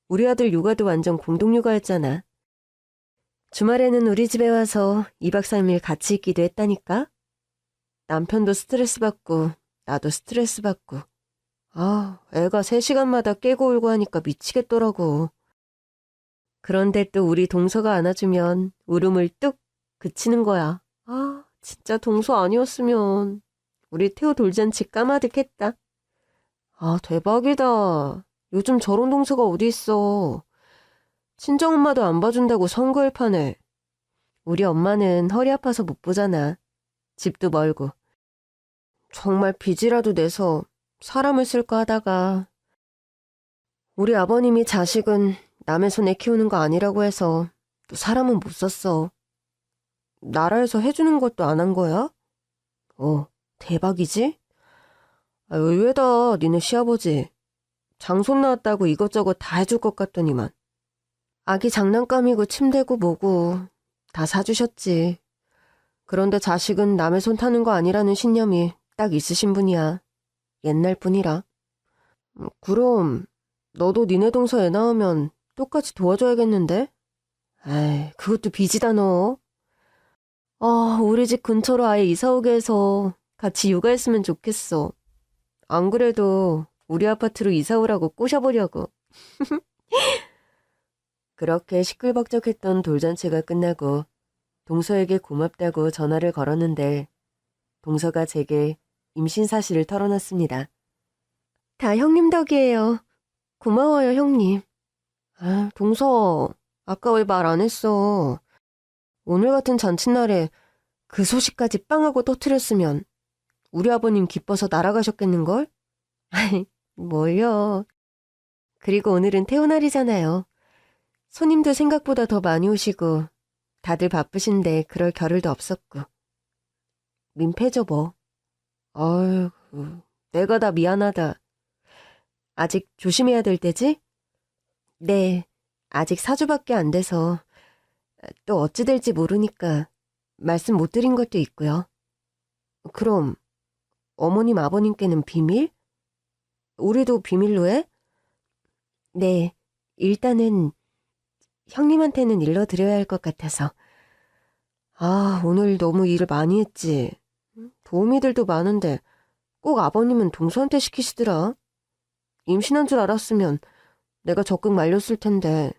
우리 아들 육아도 완전 공동육아였잖아. 주말에는 우리 집에 와서 2박 3일 같이 있기도 했다니까. 남편도 스트레스 받고 나도 스트레스 받고. 애가 3시간마다 깨고 울고 하니까 미치겠더라고. 그런데 또 우리 동서가 안아주면 울음을 뚝 그치는 거야. 진짜 동서 아니었으면 우리 태호 돌잔치 까마득했다. 대박이다. 요즘 저런 동서가 어디 있어. 친정엄마도 안 봐준다고 선거일 파네. 우리 엄마는 허리 아파서 못 보잖아. 집도 멀고. 정말 빚이라도 내서 사람을 쓸까 하다가 우리 아버님이 자식은 남의 손에 키우는 거 아니라고 해서 또 사람은 못 썼어. 나라에서 해주는 것도 안 한 거야? 대박이지? 의외다, 니네 시아버지. 장손 나왔다고 이것저것 다 해줄 것 같더니만. 아기 장난감이고 침대고 뭐고 다 사주셨지. 그런데 자식은 남의 손 타는 거 아니라는 신념이 딱 있으신 분이야. 옛날 분이라. 그럼 너도 니네 동서 애 낳으면 똑같이 도와줘야겠는데? 그것도 빚이다 너. 우리 집 근처로 아예 이사 오게 해서 같이 육아했으면 좋겠어. 안 그래도 우리 아파트로 이사 오라고 꼬셔보려고. 그렇게 시끌벅적했던 돌잔치가 끝나고 동서에게 고맙다고 전화를 걸었는데 동서가 제게 임신 사실을 털어놨습니다. 다 형님 덕이에요. 고마워요, 형님. 동서, 아까 왜 말 안 했어? 오늘 같은 잔칫날에 그 소식까지 빵하고 터뜨렸으면 우리 아버님 기뻐서 날아가셨겠는걸? 뭘요. 그리고 오늘은 태어날이잖아요. 손님도 생각보다 더 많이 오시고 다들 바쁘신데 그럴 겨를도 없었고. 민폐죠 뭐. 아이고, 내가 다 미안하다. 아직 조심해야 될 때지? 네, 아직 4주밖에 안 돼서 또 어찌 될지 모르니까 말씀 못 드린 것도 있고요. 그럼 어머님 아버님께는 비밀? 우리도 비밀로 해? 네, 일단은 형님한테는 일러드려야 할 것 같아서. 오늘 너무 일을 많이 했지. 도우미들도 많은데 꼭 아버님은 동서한테 시키시더라. 임신한 줄 알았으면 내가 적극 말렸을 텐데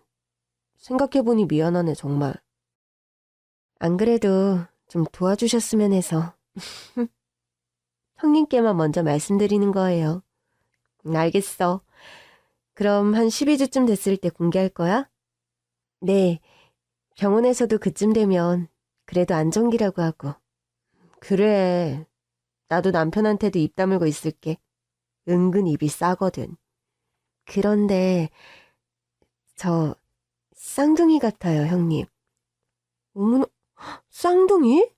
생각해보니 미안하네 정말. 안 그래도 좀 도와주셨으면 해서. 형님께만 먼저 말씀드리는 거예요. 알겠어. 그럼 한 12주쯤 됐을 때 공개할 거야? 네, 병원에서도 그쯤 되면 그래도 안정기라고 하고. 그래, 나도 남편한테도 입 다물고 있을게. 은근 입이 싸거든. 그런데 저 쌍둥이 같아요, 형님. 어머나, 쌍둥이?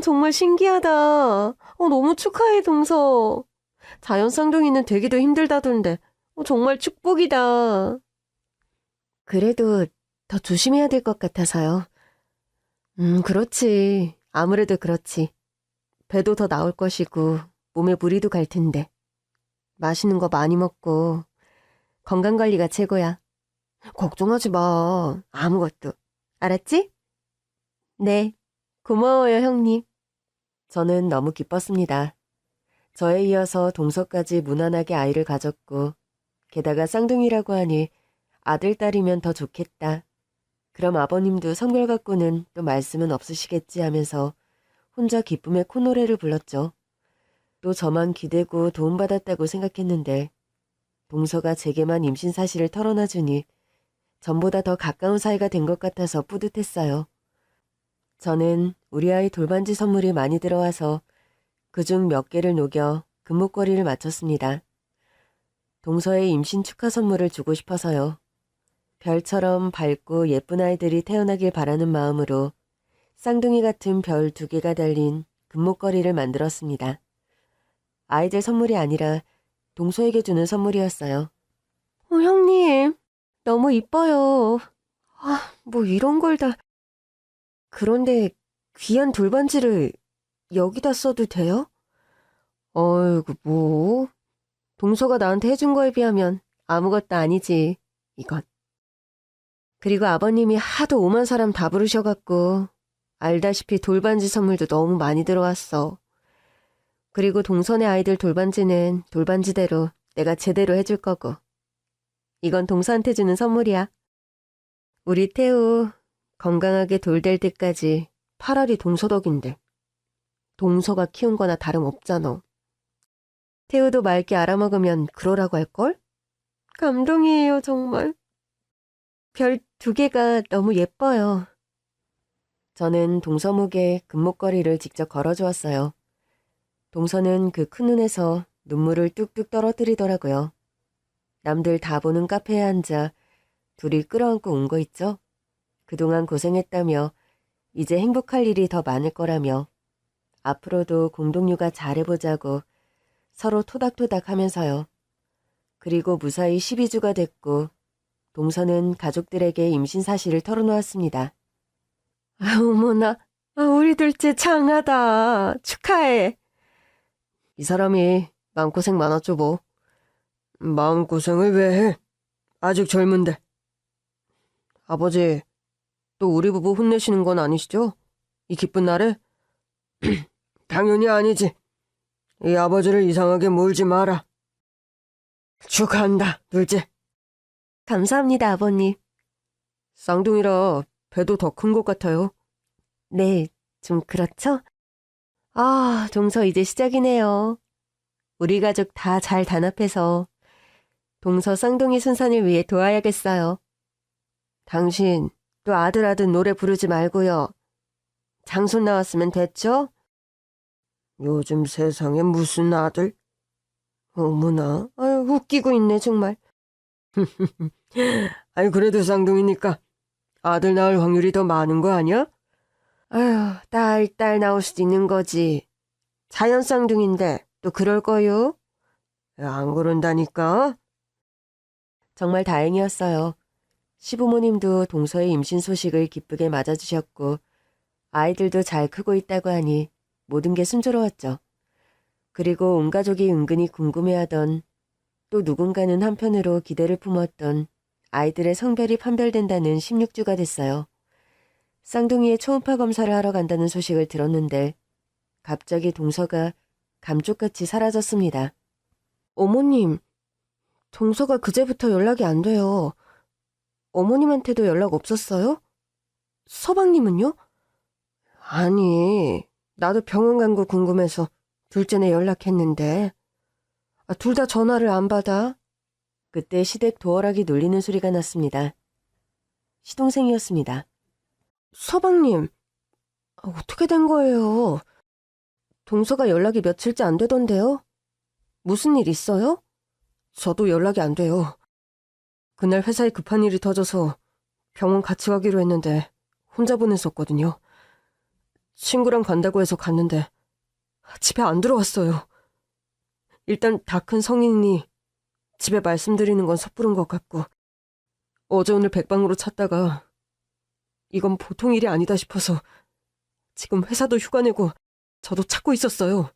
정말 신기하다. 너무 축하해, 동서. 자연 쌍둥이는 되기도 힘들다던데. 정말 축복이다. 그래도 더 조심해야 될 것 같아서요. 그렇지. 아무래도 그렇지. 배도 더 나올 것이고 몸에 무리도 갈 텐데. 맛있는 거 많이 먹고 건강관리가 최고야. 걱정하지 마. 아무것도. 알았지? 네, 고마워요, 형님. 저는 너무 기뻤습니다. 저에 이어서 동서까지 무난하게 아이를 가졌고 게다가 쌍둥이라고 하니 아들, 딸이면 더 좋겠다. 그럼 아버님도 성별 갖고는 또 말씀은 없으시겠지 하면서 혼자 기쁨의 콧노래를 불렀죠. 또 저만 기대고 도움받았다고 생각했는데 동서가 제게만 임신 사실을 털어놔주니 전보다 더 가까운 사이가 된 것 같아서 뿌듯했어요. 저는 우리 아이 돌반지 선물이 많이 들어와서 그중 몇 개를 녹여 금목걸이를 맞췄습니다. 동서의 임신 축하 선물을 주고 싶어서요. 별처럼 밝고 예쁜 아이들이 태어나길 바라는 마음으로 쌍둥이 같은 별 2개가 달린 금목걸이를 만들었습니다. 아이들 선물이 아니라 동서에게 주는 선물이었어요. 형님, 너무 이뻐요. 뭐 이런 걸 다. 그런데 귀한 돌반지를 여기다 써도 돼요? 어이구, 뭐. 동서가 나한테 해준 거에 비하면 아무것도 아니지, 이건. 그리고 아버님이 하도 오만 사람 다 부르셔갖고 알다시피 돌반지 선물도 너무 많이 들어왔어. 그리고 동선의 아이들 돌반지는 돌반지대로 내가 제대로 해줄 거고. 이건 동서한테 주는 선물이야. 우리 태우 건강하게 돌될 때까지 8알이 동서 덕인데. 동서가 키운 거나 다름없잖아. 태우도 맑게 알아먹으면 그러라고 할걸? 감동이에요, 정말. 별 2개가 너무 예뻐요. 저는 동서 목에 금목걸이를 직접 걸어주었어요. 동서는 그 큰 눈에서 눈물을 뚝뚝 떨어뜨리더라고요. 남들 다 보는 카페에 앉아 둘이 끌어안고 운 거 있죠? 그동안 고생했다며 이제 행복할 일이 더 많을 거라며 앞으로도 공동육아 잘해보자고 서로 토닥토닥 하면서요. 그리고 무사히 12주가 됐고 동서는 가족들에게 임신 사실을 털어놓았습니다. 어머나, 우리 둘째 장하다. 축하해. 이 사람이 마음고생 많았죠 뭐. 마음고생을 왜 해? 아직 젊은데. 아버지, 또 우리 부부 혼내시는 건 아니시죠? 이 기쁜 날에? 당연히 아니지. 이 아버지를 이상하게 몰지 마라. 축하한다, 둘째. 감사합니다, 아버님. 쌍둥이라 배도 더 큰 것 같아요. 네, 좀 그렇죠? 동서 이제 시작이네요. 우리 가족 다 잘 단합해서 동서 쌍둥이 순산을 위해 도와야겠어요. 당신 또 아들 노래 부르지 말고요. 장손 나왔으면 됐죠? 요즘 세상에 무슨 아들? 어머나, 웃기고 있네 정말. 아니 그래도 쌍둥이니까 아들 낳을 확률이 더 많은 거 아니야? 딸 나올 수도 있는 거지. 자연 쌍둥이인데 또 그럴 거요? 안 그런다니까? 정말 다행이었어요. 시부모님도 동서의 임신 소식을 기쁘게 맞아주셨고 아이들도 잘 크고 있다고 하니 모든 게 순조로웠죠. 그리고 온 가족이 은근히 궁금해하던 또 누군가는 한편으로 기대를 품었던 아이들의 성별이 판별된다는 16주가 됐어요. 쌍둥이의 초음파 검사를 하러 간다는 소식을 들었는데 갑자기 동서가 감쪽같이 사라졌습니다. 어머님, 동서가 그제부터 연락이 안 돼요. 어머님한테도 연락 없었어요? 서방님은요? 아니, 나도 병원 간 거 궁금해서 둘째네 연락했는데 둘 다 전화를 안 받아. 그때 시댁 도어락이 눌리는 소리가 났습니다. 시동생이었습니다. 서방님, 어떻게 된 거예요? 동서가 연락이 며칠째 안 되던데요? 무슨 일 있어요? 저도 연락이 안 돼요. 그날 회사에 급한 일이 터져서 병원 같이 가기로 했는데 혼자 보냈었거든요. 친구랑 간다고 해서 갔는데 집에 안 들어왔어요. 일단 다 큰 성인이니 집에 말씀드리는 건 섣부른 것 같고 어제 오늘 백방으로 찾다가 이건 보통 일이 아니다 싶어서 지금 회사도 휴가 내고 저도 찾고 있었어요.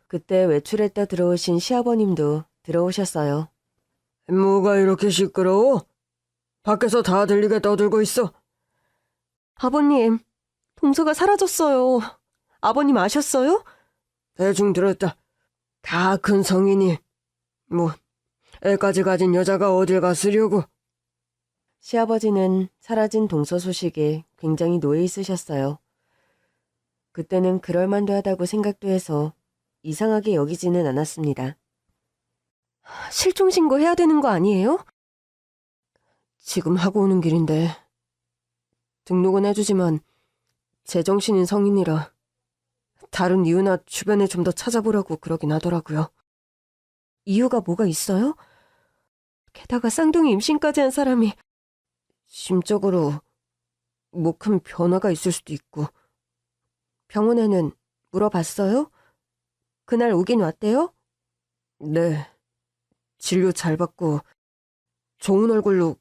그때 외출했다 들어오신 시아버님도 들어오셨어요. 뭐가 이렇게 시끄러워? 밖에서 다 들리게 떠들고 있어. 아버님, 동서가 사라졌어요. 아버님 아셨어요? 대충 들었다. 다 큰 성인이. 뭐, 애까지 가진 여자가 어딜 갔으려고. 시아버지는 사라진 동서 소식에 굉장히 노해 있으셨어요. 그때는 그럴만도 하다고 생각도 해서 이상하게 여기지는 않았습니다. 실종신고 해야 되는 거 아니에요? 지금 하고 오는 길인데. 등록은 해주지만 제정신인 성인이라 다른 이유나 주변에 좀 더 찾아보라고 그러긴 하더라고요. 이유가 뭐가 있어요? 게다가 쌍둥이 임신까지 한 사람이. 심적으로 뭐 큰 변화가 있을 수도 있고. 병원에는 물어봤어요? 그날 오긴 왔대요? 네, 진료 잘 받고 좋은 얼굴로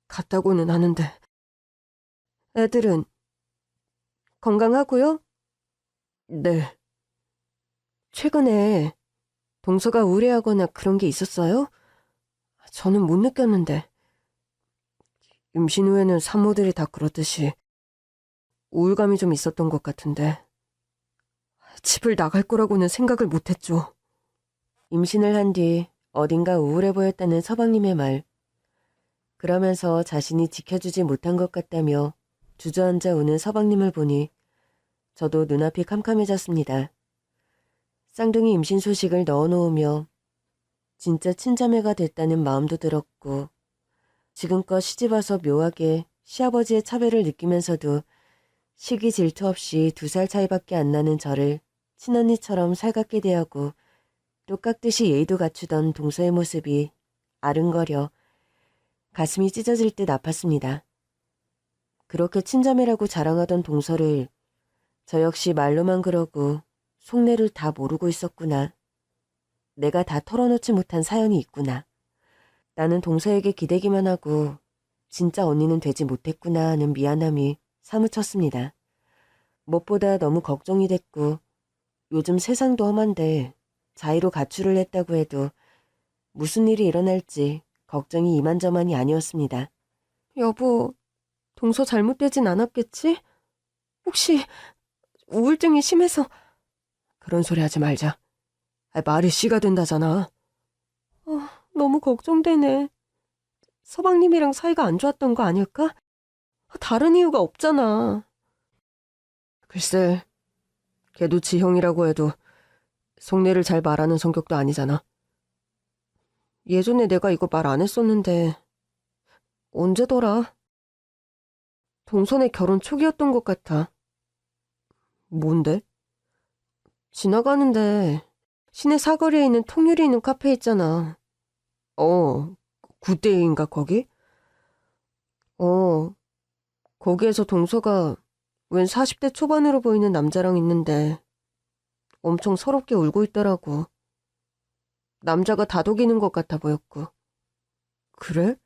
갔다고는 하는데. 애들은 건강하고요? 네, 최근에 동서가 우울해하거나 그런 게 있었어요? 저는 못 느꼈는데. 임신 후에는 산모들이 다 그렇듯이 우울감이 좀 있었던 것 같은데 집을 나갈 거라고는 생각을 못했죠. 임신을 한 뒤 어딘가 우울해 보였다는 서방님의 말. 그러면서 자신이 지켜주지 못한 것 같다며 주저앉아 우는 서방님을 보니 저도 눈앞이 캄캄해졌습니다. 쌍둥이 임신 소식을 넣어놓으며 진짜 친자매가 됐다는 마음도 들었고 지금껏 시집와서 묘하게 시아버지의 차별을 느끼면서도 시기 질투 없이 2살 차이밖에 안 나는 저를 친언니처럼 살갑게 대하고 똑깍듯이 예의도 갖추던 동서의 모습이 아른거려 가슴이 찢어질 듯 아팠습니다. 그렇게 친자매라고 자랑하던 동서를 저 역시 말로만 그러고 속내를 다 모르고 있었구나. 내가 다 털어놓지 못한 사연이 있구나. 나는 동서에게 기대기만 하고 진짜 언니는 되지 못했구나 하는 미안함이 사무쳤습니다. 무엇보다 너무 걱정이 됐고 요즘 세상도 험한데 자의로 가출을 했다고 해도 무슨 일이 일어날지 걱정이 이만저만이 아니었습니다. 여보, 동서 잘못되진 않았겠지? 혹시 우울증이 심해서. 그런 소리 하지 말자. 말이 씨가 된다잖아. 너무 걱정되네. 서방님이랑 사이가 안 좋았던 거 아닐까? 다른 이유가 없잖아. 글쎄, 걔도 지형이라고 해도 속내를 잘 말하는 성격도 아니잖아. 예전에 내가 이거 말 안 했었는데 언제더라? 동선의 결혼 초기였던 것 같아. 뭔데? 지나가는데 시내 사거리에 있는 통유리 있는 카페 있잖아. 굿데이인가 거기? 거기에서 동서가 웬 40대 초반으로 보이는 남자랑 있는데 엄청 서럽게 울고 있더라고. 남자가 다독이는 것 같아 보였고. 그래?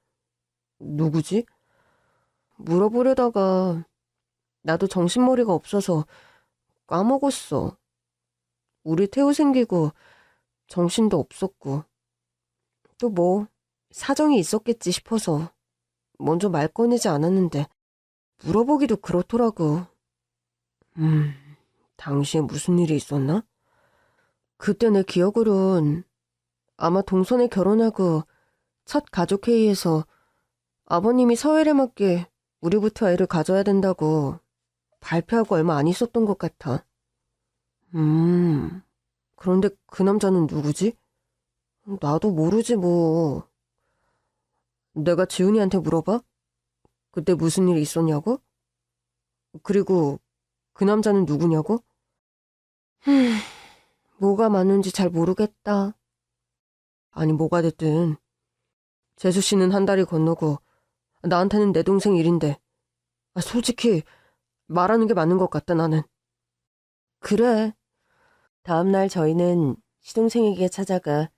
누구지? 물어보려다가 나도 정신머리가 없어서 까먹었어. 우리 태우 생기고 정신도 없었고 또 뭐 사정이 있었겠지 싶어서 먼저 말 꺼내지 않았는데 물어보기도 그렇더라고. 당시에 무슨 일이 있었나? 그때 내 기억으론 아마 동선에 결혼하고 첫 가족회의에서 아버님이 사회에 맞게 우리부터 애를 가져야 된다고 발표하고 얼마 안 있었던 것 같아. 그런데 그 남자는 누구지? 나도 모르지 뭐. 내가 지훈이한테 물어봐? 그때 무슨 일이 있었냐고? 그리고 그 남자는 누구냐고? 뭐가 맞는지 잘 모르겠다. 아니 뭐가 됐든 재수 씨는 한 달이 건너고 나한테는 내 동생 일인데 솔직히 말하는 게 맞는 것 같다 나는. 그래. 다음날 저희는 시동생에게 찾아가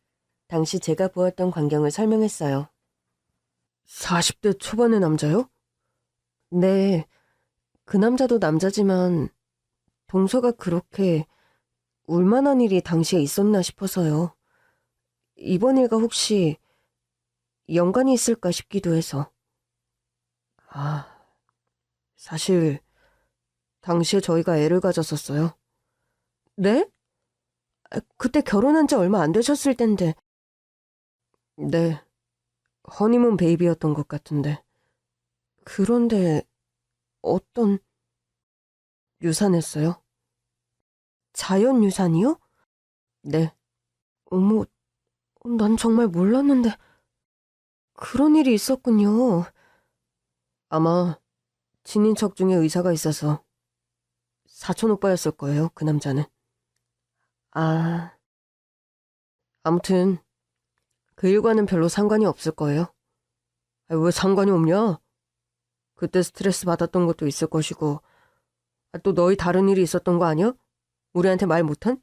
당시 제가 보았던 광경을 설명했어요. 40대 초반의 남자요? 네. 그 남자도 남자지만 동서가 그렇게 울만한 일이 당시에 있었나 싶어서요. 이번 일과 혹시 연관이 있을까 싶기도 해서. 사실 당시에 저희가 애를 가졌었어요. 네? 그때 결혼한 지 얼마 안 되셨을 땐데. 네, 허니문 베이비였던 것 같은데. 그런데 어떤 유산했어요? 자연 유산이요? 네. 어머, 난 정말 몰랐는데 그런 일이 있었군요. 아마 친인척 중에 의사가 있어서 사촌 오빠였을 거예요, 그 남자는. 아, 아무튼 그 일과는 별로 상관이 없을 거예요. 왜 상관이 없냐? 그때 스트레스 받았던 것도 있을 것이고, 또 너희 다른 일이 있었던 거 아니야? 우리한테 말 못한?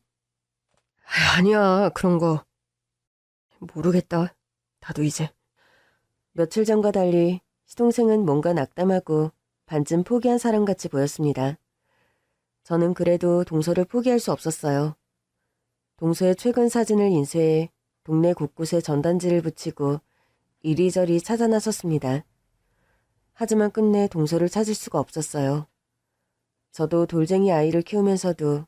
아니야, 그런 거. 모르겠다. 나도 이제. 며칠 전과 달리 시동생은 뭔가 낙담하고 반쯤 포기한 사람같이 보였습니다. 저는 그래도 동서를 포기할 수 없었어요. 동서의 최근 사진을 인쇄해 동네 곳곳에 전단지를 붙이고 이리저리 찾아 나섰습니다. 하지만 끝내 동서를 찾을 수가 없었어요. 저도 돌쟁이 아이를 키우면서도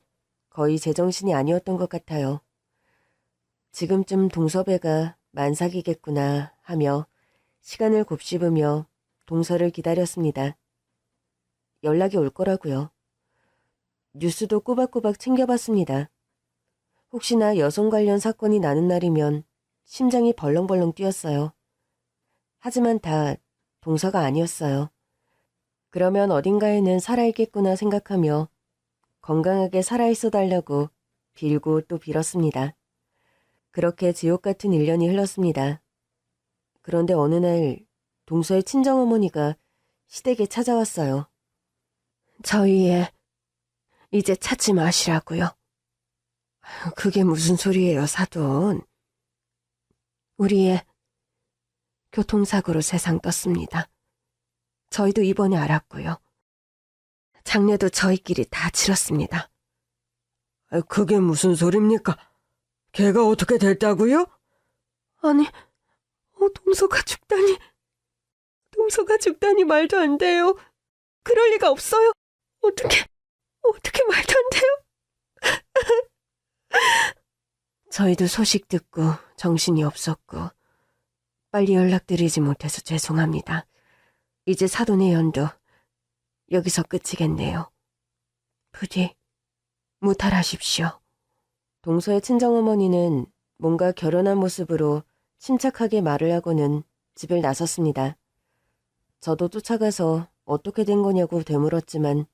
거의 제정신이 아니었던 것 같아요. 지금쯤 동서배가 만삭이겠구나 하며 시간을 곱씹으며 동서를 기다렸습니다. 연락이 올 거라고요. 뉴스도 꼬박꼬박 챙겨봤습니다. 혹시나 여성 관련 사건이 나는 날이면 심장이 벌렁벌렁 뛰었어요. 하지만 다 동서가 아니었어요. 그러면 어딘가에는 살아있겠구나 생각하며 건강하게 살아있어 달라고 빌고 또 빌었습니다. 그렇게 지옥 같은 1년이 흘렀습니다. 그런데 어느 날 동서의 친정어머니가 시댁에 찾아왔어요. 저희 애 이제 찾지 마시라고요. 그게 무슨 소리예요, 사돈. 우리 애 교통사고로 세상 떴습니다. 저희도 이번에 알았고요. 장례도 저희끼리 다 치렀습니다. 그게 무슨 소립니까? 걔가 어떻게 됐다고요? 아니, 동서가 죽다니. 동서가 죽다니 말도 안 돼요. 그럴 리가 없어요. 어떻게 말도 안 돼요? 저희도 소식 듣고 정신이 없었고 빨리 연락드리지 못해서 죄송합니다. 이제 사돈의 연도 여기서 끝이겠네요. 부디 무탈하십시오. 동서의 친정어머니는 뭔가 결연한 모습으로 침착하게 말을 하고는 집을 나섰습니다. 저도 쫓아가서 어떻게 된 거냐고 되물었지만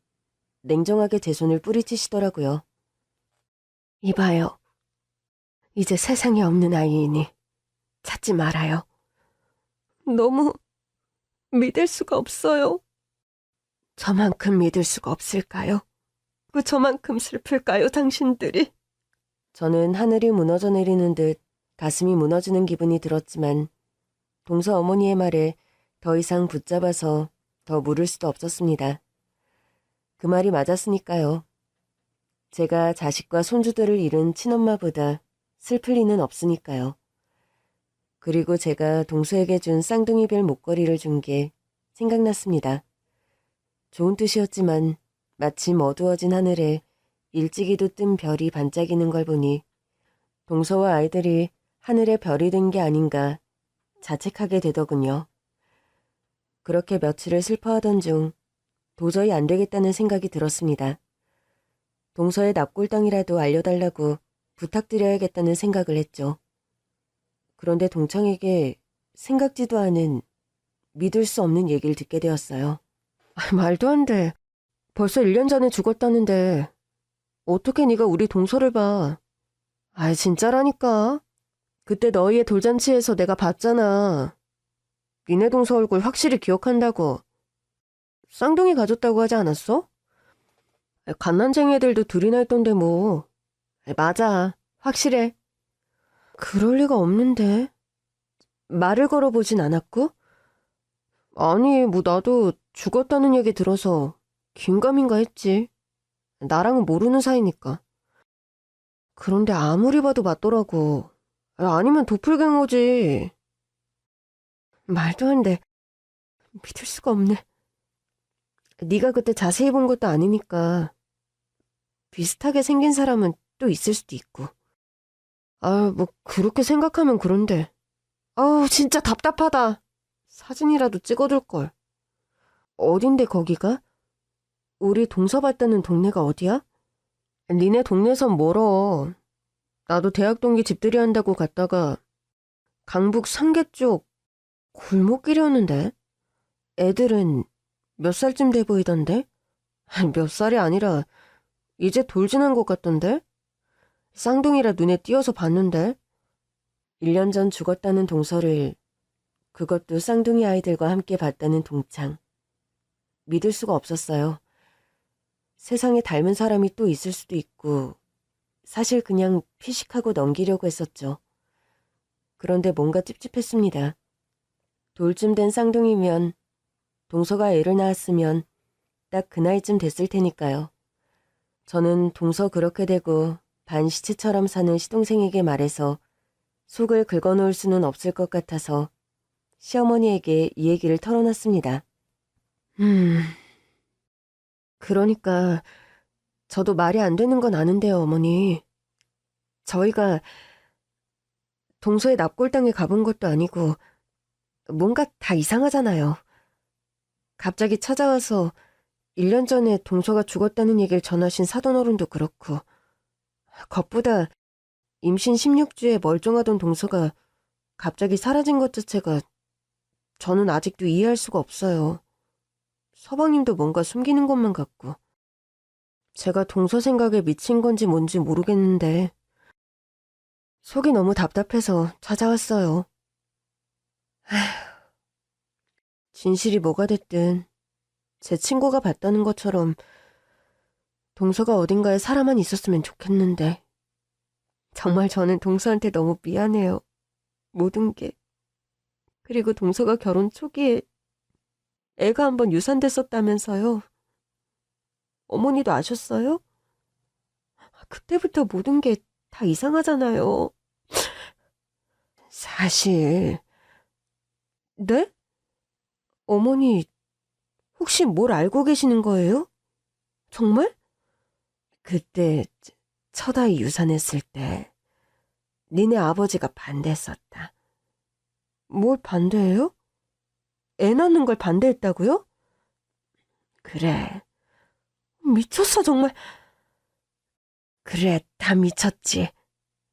냉정하게 제 손을 뿌리치시더라고요. 이봐요. 이제 세상에 없는 아이이니 찾지 말아요. 너무 믿을 수가 없어요. 저만큼 믿을 수가 없을까요? 왜 저만큼 슬플까요, 당신들이? 저는 하늘이 무너져 내리는 듯 가슴이 무너지는 기분이 들었지만 동서 어머니의 말에 더 이상 붙잡아서 더 물을 수도 없었습니다. 그 말이 맞았으니까요. 제가 자식과 손주들을 잃은 친엄마보다 슬플 리는 없으니까요. 그리고 제가 동서에게 준 쌍둥이별 목걸이를 준 게 생각났습니다. 좋은 뜻이었지만 마침 어두워진 하늘에 일찍이도 뜬 별이 반짝이는 걸 보니 동서와 아이들이 하늘에 별이 된 게 아닌가 자책하게 되더군요. 그렇게 며칠을 슬퍼하던 중 도저히 안 되겠다는 생각이 들었습니다. 동서의 납골당이라도 알려달라고 부탁드려야겠다는 생각을 했죠. 그런데 동창에게 생각지도 않은 믿을 수 없는 얘기를 듣게 되었어요. 말도 안 돼. 벌써 1년 전에 죽었다는데 어떻게 네가 우리 동서를 봐. 진짜라니까. 그때 너희의 돌잔치에서 내가 봤잖아. 니네 동서 얼굴 확실히 기억한다고. 쌍둥이 가졌다고 하지 않았어? 갓난쟁이 애들도 둘이나 있던데 뭐. 맞아. 확실해. 그럴 리가 없는데. 말을 걸어보진 않았고? 아니, 뭐 나도 죽었다는 얘기 들어서 긴가민가 했지. 나랑은 모르는 사이니까. 그런데 아무리 봐도 맞더라고. 아니면 도플갱어지. 말도 안 돼. 믿을 수가 없네. 네가 그때 자세히 본 것도 아니니까 비슷하게 생긴 사람은 또 있을 수도 있고. 아, 뭐 그렇게 생각하면 그런데. 아우, 진짜 답답하다. 사진이라도 찍어둘걸. 어딘데 거기가? 우리 동서 봤다는 동네가 어디야? 니네 동네선 멀어. 나도 대학 동기 집들이 한다고 갔다가 강북 상계 쪽 골목길이었는데. 애들은 몇 살쯤 돼 보이던데? 아니, 몇 살이 아니라 이제 돌 지난 것 같던데? 쌍둥이라 눈에 띄어서 봤는데. 1년 전 죽었다는 동서를, 그것도 쌍둥이 아이들과 함께 봤다는 동창. 믿을 수가 없었어요. 세상에 닮은 사람이 또 있을 수도 있고, 사실 그냥 피식하고 넘기려고 했었죠. 그런데 뭔가 찝찝했습니다. 돌쯤 된 쌍둥이면, 동서가 애를 낳았으면 딱 그 나이쯤 됐을 테니까요. 저는 동서 그렇게 되고 반시체처럼 사는 시동생에게 말해서 속을 긁어놓을 수는 없을 것 같아서 시어머니에게 이 얘기를 털어놨습니다. 그러니까 저도 말이 안 되는 건 아는데요, 어머니. 저희가 동서의 납골당에 가본 것도 아니고 뭔가 다 이상하잖아요. 갑자기 찾아와서 1년 전에 동서가 죽었다는 얘기를 전하신 사돈어른도 그렇고, 겉보다 임신 16주에 멀쩡하던 동서가 갑자기 사라진 것 자체가 저는 아직도 이해할 수가 없어요. 서방님도 뭔가 숨기는 것만 같고. 제가 동서 생각에 미친 건지 뭔지 모르겠는데 속이 너무 답답해서 찾아왔어요. 아휴, 진실이 뭐가 됐든 제 친구가 봤다는 것처럼 동서가 어딘가에 살아만 있었으면 좋겠는데. 정말 저는 동서한테 너무 미안해요. 모든 게. 그리고 동서가 결혼 초기에 애가 한번 유산됐었다면서요. 어머니도 아셨어요? 그때부터 모든 게 다 이상하잖아요. 사실. 네? 어머니 혹시 뭘 알고 계시는 거예요? 정말? 그때 첫 아이 유산했을 때 니네 아버지가 반대했었다. 뭘 반대해요? 애 낳는 걸 반대했다고요? 그래. 미쳤어, 정말. 그래, 다 미쳤지.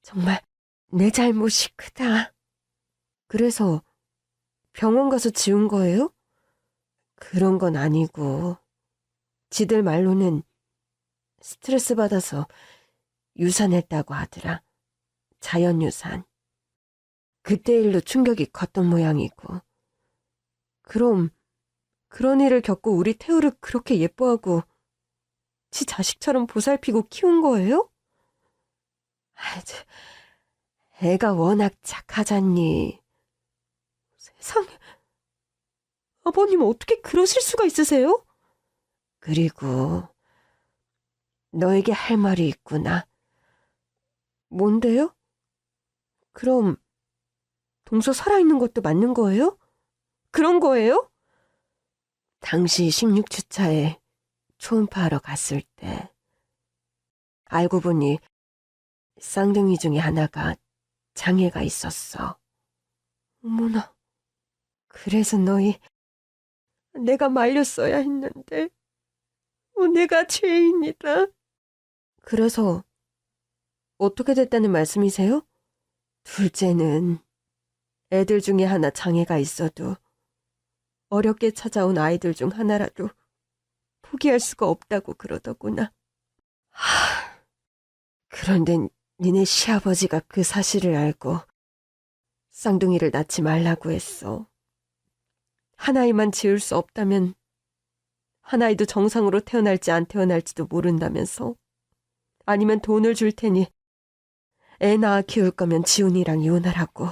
정말 내 잘못이 크다. 그래서 병원 가서 지운 거예요? 그런 건 아니고, 지들 말로는 스트레스 받아서 유산했다고 하더라. 자연유산. 그때 일로 충격이 컸던 모양이고. 그럼 그런 일을 겪고 우리 태우를 그렇게 예뻐하고 지 자식처럼 보살피고 키운 거예요? 애가 워낙 착하잖니. 세상에. 아버님 어떻게 그러실 수가 있으세요? 그리고 너에게 할 말이 있구나. 뭔데요? 그럼 동서 살아있는 것도 맞는 거예요? 그런 거예요? 당시 16주차에 초음파하러 갔을 때 알고 보니 쌍둥이 중에 하나가 장애가 있었어. 어머나. 그래서 너희 내가 말렸어야 했는데 내가 죄인이다. 그래서 어떻게 됐다는 말씀이세요? 둘째는 애들 중에 하나 장애가 있어도 어렵게 찾아온 아이들 중 하나라도 포기할 수가 없다고 그러더구나. 그런데 니네 시아버지가 그 사실을 알고 쌍둥이를 낳지 말라고 했어. 하나이만 지을 수 없다면 하나이도 정상으로 태어날지 안 태어날지도 모른다면서. 아니면 돈을 줄 테니 애 낳아 키울 거면 지훈이랑 이혼하라고.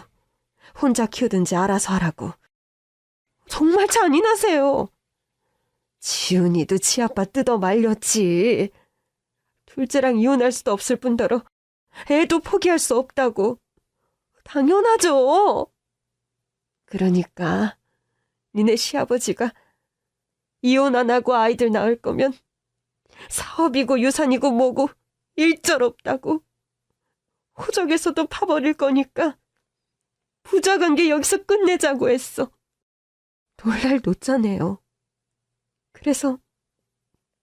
혼자 키우든지 알아서 하라고. 정말 잔인하세요. 지훈이도 지아빠 뜯어 말렸지. 둘째랑 이혼할 수도 없을 뿐더러 애도 포기할 수 없다고. 당연하죠. 그러니까 니네 시아버지가 이혼 안 하고 아이들 낳을 거면 사업이고 유산이고 뭐고 일절 없다고. 호적에서도 파버릴 거니까 부자관계 여기서 끝내자고 했어. 놀랄 놓자네요. 그래서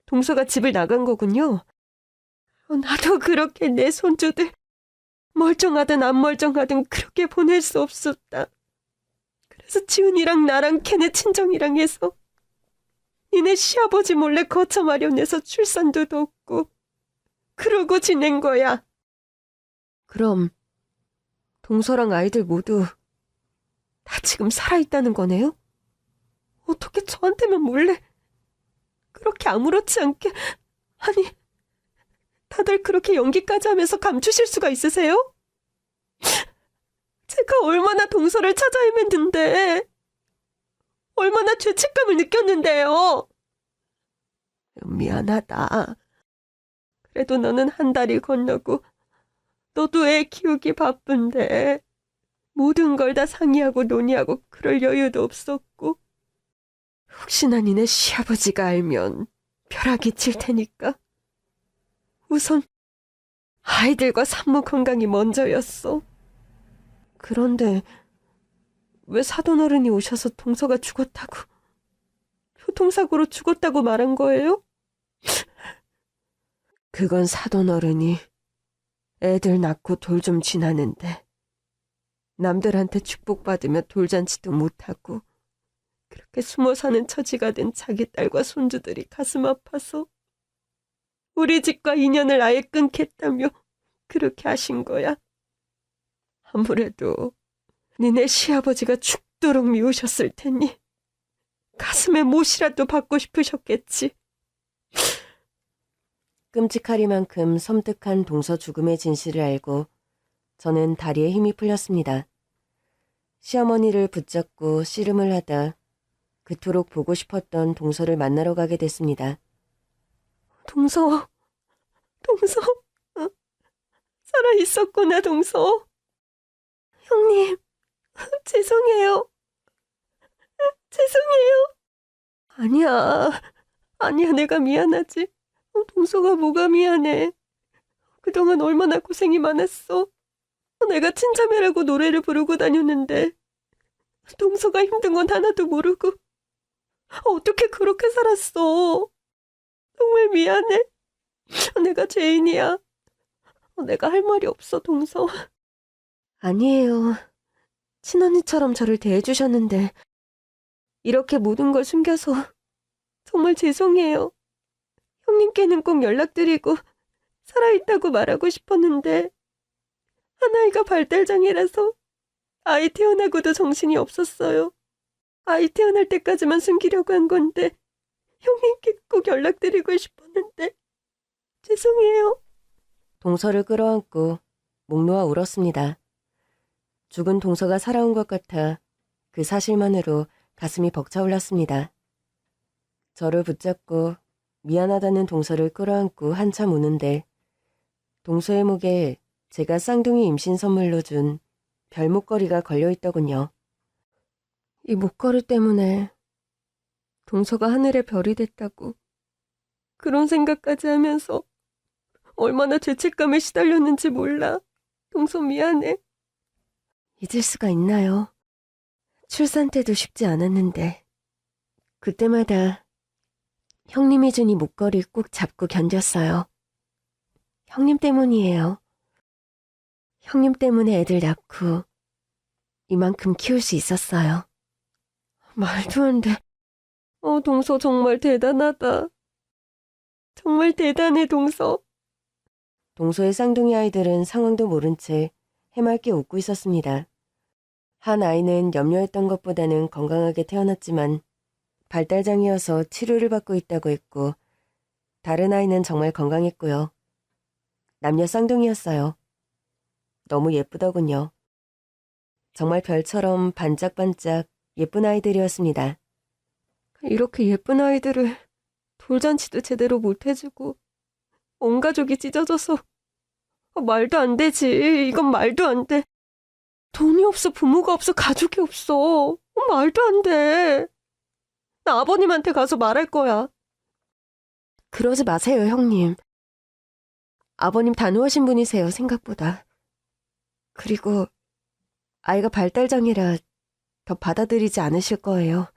동서가 집을 나간 거군요. 나도 그렇게 내 손주들 멀쩡하든 안 멀쩡하든 그렇게 보낼 수 없었다. 그래서 지훈이랑 나랑 걔네 친정이랑 해서 니네 시아버지 몰래 거처 마련해서 출산도 돕고 그러고 지낸 거야. 그럼 동서랑 아이들 모두 다 지금 살아있다는 거네요? 어떻게 저한테만 몰래 그렇게 아무렇지 않게, 아니 다들 그렇게 연기까지 하면서 감추실 수가 있으세요? 제가 얼마나 동서를 찾아 헤맸는데, 얼마나 죄책감을 느꼈는데요. 미안하다. 그래도 너는 한 달이 건너고 너도 애 키우기 바쁜데 모든 걸 다 상의하고 논의하고 그럴 여유도 없었고, 혹시나 니네 시아버지가 알면 벼락이 칠 테니까 우선 아이들과 산모 건강이 먼저였어. 그런데 왜 사돈어른이 오셔서 동서가 죽었다고, 교통사고로 죽었다고 말한 거예요? 그건 사돈어른이 애들 낳고 돌 좀 지나는데 남들한테 축복받으며 돌잔치도 못하고 그렇게 숨어 사는 처지가 된 자기 딸과 손주들이 가슴 아파서 우리 집과 인연을 아예 끊겠다며 그렇게 하신 거야. 아무래도 니네 시아버지가 죽도록 미우셨을 테니 가슴에 못이라도 받고 싶으셨겠지. 끔찍하리만큼 섬뜩한 동서 죽음의 진실을 알고 저는 다리에 힘이 풀렸습니다. 시어머니를 붙잡고 씨름을 하다 그토록 보고 싶었던 동서를 만나러 가게 됐습니다. 동서, 살아있었구나, 동서. 형님, 죄송해요. 아니야, 내가 미안하지. 동서가 뭐가 미안해. 그동안 얼마나 고생이 많았어. 내가 친자매라고 노래를 부르고 다녔는데 동서가 힘든 건 하나도 모르고 어떻게 그렇게 살았어. 정말 미안해. 내가 죄인이야. 내가 할 말이 없어, 동서. 아니에요. 친언니처럼 저를 대해주셨는데 이렇게 모든 걸 숨겨서 정말 죄송해요. 형님께는 꼭 연락드리고 살아있다고 말하고 싶었는데 하나이가 발달장애라서 아이 태어나고도 정신이 없었어요. 아이 태어날 때까지만 숨기려고 한 건데 형님께 꼭 연락드리고 싶었는데 죄송해요. 동서를 끌어안고 목 놓아 울었습니다. 죽은 동서가 살아온 것 같아 그 사실만으로 가슴이 벅차올랐습니다. 저를 붙잡고 미안하다는 동서를 끌어안고 한참 우는데 동서의 목에 제가 쌍둥이 임신 선물로 준 별목걸이가 걸려있더군요. 이 목걸이 때문에 동서가 하늘의 별이 됐다고 그런 생각까지 하면서 얼마나 죄책감에 시달렸는지 몰라. 동서 미안해. 잊을 수가 있나요? 출산 때도 쉽지 않았는데 그때마다 형님이 준 이 목걸이 꼭 잡고 견뎠어요. 형님 때문이에요. 형님 때문에 애들 낳고 이만큼 키울 수 있었어요. 말도 안 돼. 동서 정말 대단하다. 정말 대단해, 동서. 동서의 쌍둥이 아이들은 상황도 모른 채 해맑게 웃고 있었습니다. 한 아이는 염려했던 것보다는 건강하게 태어났지만 발달장애여서 치료를 받고 있다고 했고 다른 아이는 정말 건강했고요. 남녀 쌍둥이였어요. 너무 예쁘더군요. 정말 별처럼 반짝반짝 예쁜 아이들이었습니다. 이렇게 예쁜 아이들을 돌잔치도 제대로 못해주고 온 가족이 찢어져서 말도 안 되지. 이건 말도 안 돼. 돈이 없어, 부모가 없어, 가족이 없어. 말도 안 돼. 나 아버님한테 가서 말할 거야. 그러지 마세요, 형님. 아버님 단호하신 분이세요, 생각보다. 그리고 아이가 발달장애라 더 받아들이지 않으실 거예요.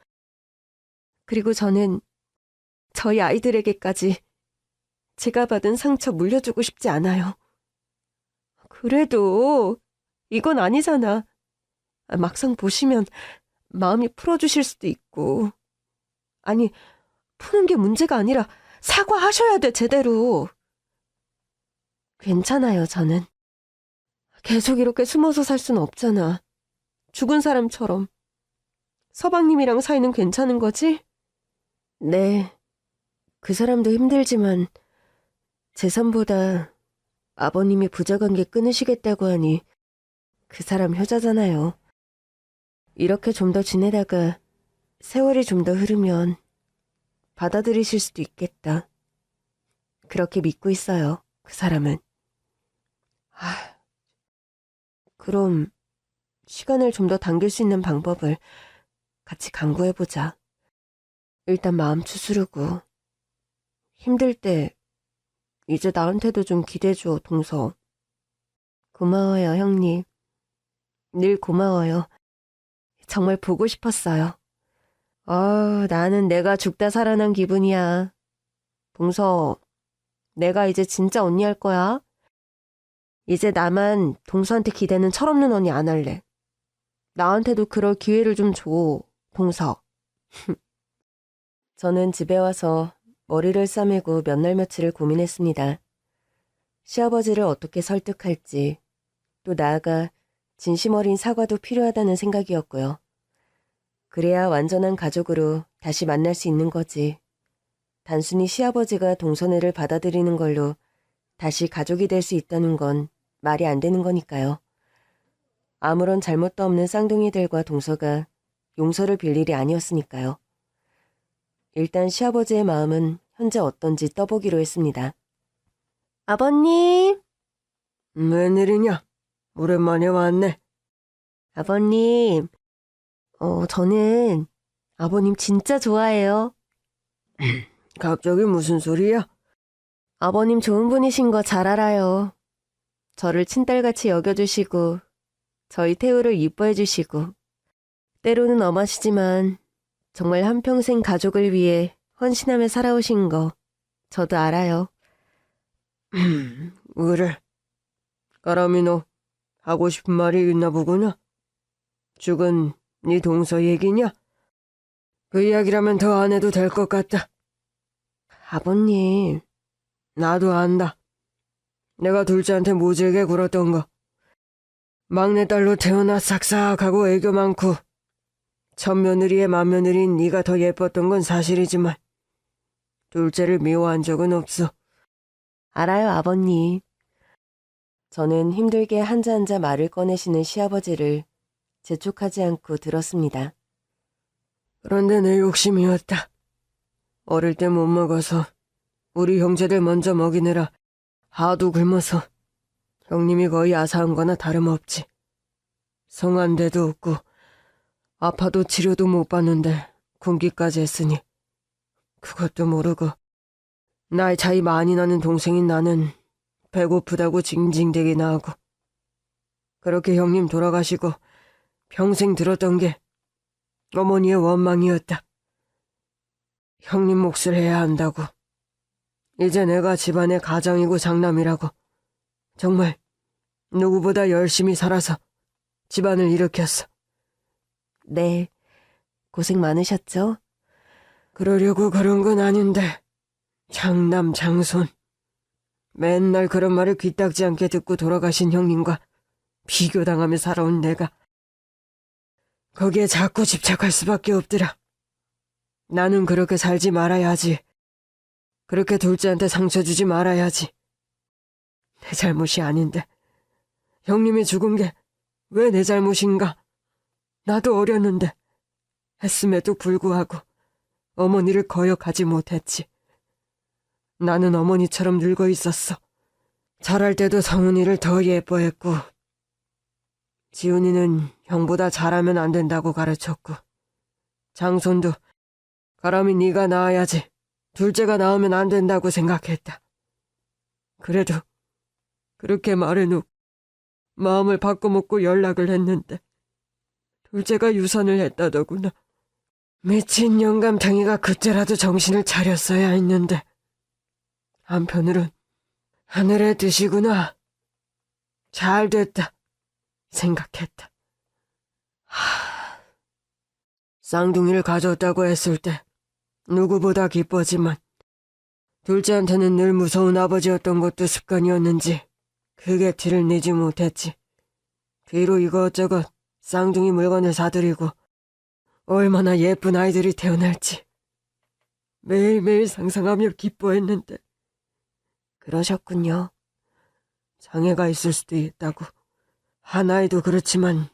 그리고 저는 저희 아이들에게까지 제가 받은 상처 물려주고 싶지 않아요. 그래도 이건 아니잖아. 막상 보시면 마음이 풀어주실 수도 있고. 아니, 푸는 게 문제가 아니라 사과하셔야 돼, 제대로. 괜찮아요, 저는. 계속 이렇게 숨어서 살 수는 없잖아. 죽은 사람처럼. 서방님이랑 사이는 괜찮은 거지? 네. 그 사람도 힘들지만 재산보다 아버님이 부자관계 끊으시겠다고 하니 그 사람 효자잖아요. 이렇게 좀 더 지내다가 세월이 좀 더 흐르면 받아들이실 수도 있겠다. 그렇게 믿고 있어요, 그 사람은. 그럼 시간을 좀 더 당길 수 있는 방법을 같이 강구해보자. 일단 마음 추스르고 힘들 때 이제 나한테도 좀 기대줘, 동서. 고마워요, 형님. 늘 고마워요. 정말 보고 싶었어요. 나는 내가 죽다 살아난 기분이야. 동서, 내가 이제 진짜 언니 할 거야. 이제 나만 동서한테 기대는 철없는 언니 안 할래. 나한테도 그럴 기회를 좀 줘, 동서. 저는 집에 와서 머리를 싸매고 몇 날 며칠을 고민했습니다. 시아버지를 어떻게 설득할지, 또 나아가 진심 어린 사과도 필요하다는 생각이었고요. 그래야 완전한 가족으로 다시 만날 수 있는 거지. 단순히 시아버지가 동서네를 받아들이는 걸로 다시 가족이 될 수 있다는 건 말이 안 되는 거니까요. 아무런 잘못도 없는 쌍둥이들과 동서가 용서를 빌 일이 아니었으니까요. 일단 시아버지의 마음은 현재 어떤지 떠보기로 했습니다. 아버님! 웬일이냐? 오랜만에 왔네. 아버님, 저는 아버님 진짜 좋아해요. 갑자기 무슨 소리야? 아버님 좋은 분이신 거 잘 알아요. 저를 친딸같이 여겨주시고 저희 태우를 이뻐해주시고 때로는 엄하시지만 정말 한평생 가족을 위해 헌신하며 살아오신 거 저도 알아요. 그래. 까라미 너 하고 싶은 말이 있나 보구나. 죽은 네 동서 얘기냐? 그 이야기라면 더 안 해도 될 것 같다. 아버님, 나도 안다. 내가 둘째한테 모질게 굴었던 거. 막내딸로 태어나 싹싹하고 애교 많고 첫며느리의 맏며느리인 네가 더 예뻤던 건 사실이지만 둘째를 미워한 적은 없어. 알아요, 아버님. 저는 힘들게 한자 말을 꺼내시는 시아버지를 재촉하지 않고 들었습니다. 그런데 내 욕심이었다. 어릴 때 못 먹어서 우리 형제들 먼저 먹이느라 하도 굶어서 형님이 거의 아사한 거나 다름없지. 성한 데도 없고 아파도 치료도 못 받는데 군기까지 했으니 그것도 모르고 나이 차이 많이 나는 동생인 나는 배고프다고 징징대기나 하고 그렇게 형님 돌아가시고 평생 들었던 게 어머니의 원망이었다. 형님 몫을 해야 한다고. 이제 내가 집안의 가장이고 장남이라고. 정말 누구보다 열심히 살아서 집안을 일으켰어. 네, 고생 많으셨죠? 그러려고 그런 건 아닌데 장남 장손 맨날 그런 말을 귀딱지 않게 듣고 돌아가신 형님과 비교당하며 살아온 내가 거기에 자꾸 집착할 수밖에 없더라. 나는 그렇게 살지 말아야지. 그렇게 둘째한테 상처 주지 말아야지. 내 잘못이 아닌데 형님이 죽은 게 왜 내 잘못인가? 나도 어렸는데 했음에도 불구하고 어머니를 거역하지 못했지. 나는 어머니처럼 늙어 있었어. 자랄 때도 성은이를 더 예뻐했고 지훈이는 형보다 잘하면 안 된다고 가르쳤고 장손도 가람이 네가 낳아야지. 둘째가 낳으면 안 된다고 생각했다. 그래도 그렇게 말해놓고 마음을 바꿔먹고 연락을 했는데 둘째가 유산을 했다더구나. 미친 영감탱이가 그때라도 정신을 차렸어야 했는데 한편으론 하늘의 뜻이구나. 잘 됐다 생각했다. 쌍둥이를 가졌다고 했을 때 누구보다 기뻤지만 둘째한테는 늘 무서운 아버지였던 것도 습관이었는지 크게 티를 내지 못했지. 뒤로 이것저것 쌍둥이 물건을 사들이고 얼마나 예쁜 아이들이 태어날지 매일매일 상상하며 기뻐했는데. 그러셨군요. 장애가 있을 수도 있다고. 한 아이도 그렇지만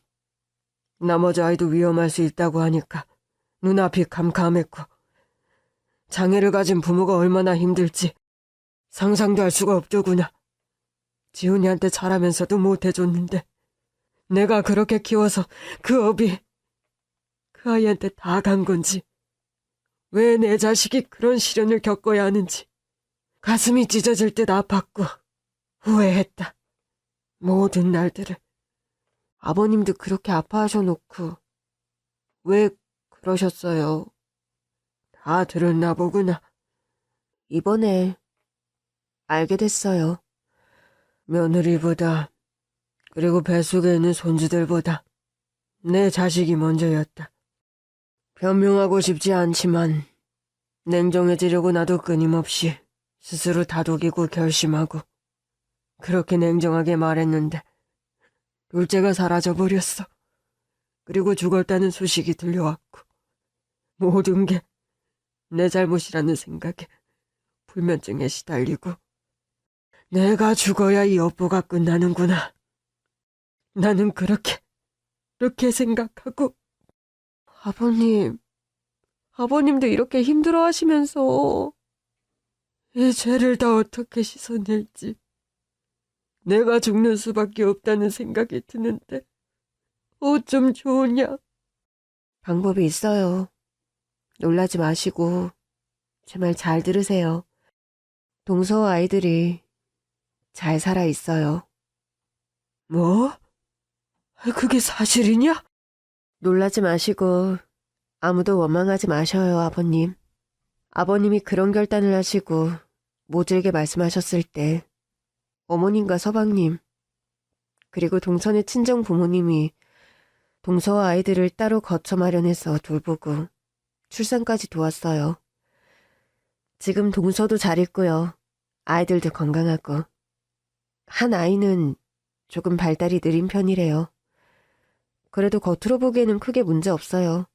나머지 아이도 위험할 수 있다고 하니까 눈앞이 캄캄했고 장애를 가진 부모가 얼마나 힘들지 상상도 할 수가 없더구나. 지훈이한테 잘하면서도 못해줬는데 내가 그렇게 키워서 그 업이 그 아이한테 다 간 건지 왜 내 자식이 그런 시련을 겪어야 하는지 가슴이 찢어질 듯 아팠고 후회했다. 모든 날들을. 아버님도 그렇게 아파하셔놓고 왜 그러셨어요? 다 들었나 보구나. 이번에 알게 됐어요. 며느리보다 그리고 뱃속에 있는 손주들보다 내 자식이 먼저였다. 변명하고 싶지 않지만 냉정해지려고 나도 끊임없이 스스로 다독이고 결심하고 그렇게 냉정하게 말했는데 둘째가 사라져버렸어. 그리고 죽었다는 소식이 들려왔고 모든 게 내 잘못이라는 생각에 불면증에 시달리고 내가 죽어야 이 업보가 끝나는구나. 나는 그렇게 생각하고. 아버님도 이렇게 힘들어하시면서 이 죄를 다 어떻게 씻어낼지 내가 죽는 수밖에 없다는 생각이 드는데 어쩜 좋으냐. 방법이 있어요. 놀라지 마시고 제 말 잘 들으세요. 동서 아이들이 잘 살아 있어요. 뭐? 그게 사실이냐? 놀라지 마시고 아무도 원망하지 마셔요, 아버님. 아버님이 그런 결단을 하시고 모질게 말씀하셨을 때 어머님과 서방님 그리고 동선의 친정 부모님이 동서와 아이들을 따로 거처 마련해서 돌보고 출산까지 도왔어요. 지금 동서도 잘 있고요. 아이들도 건강하고. 한 아이는 조금 발달이 느린 편이래요. 그래도 겉으로 보기에는 크게 문제 없어요.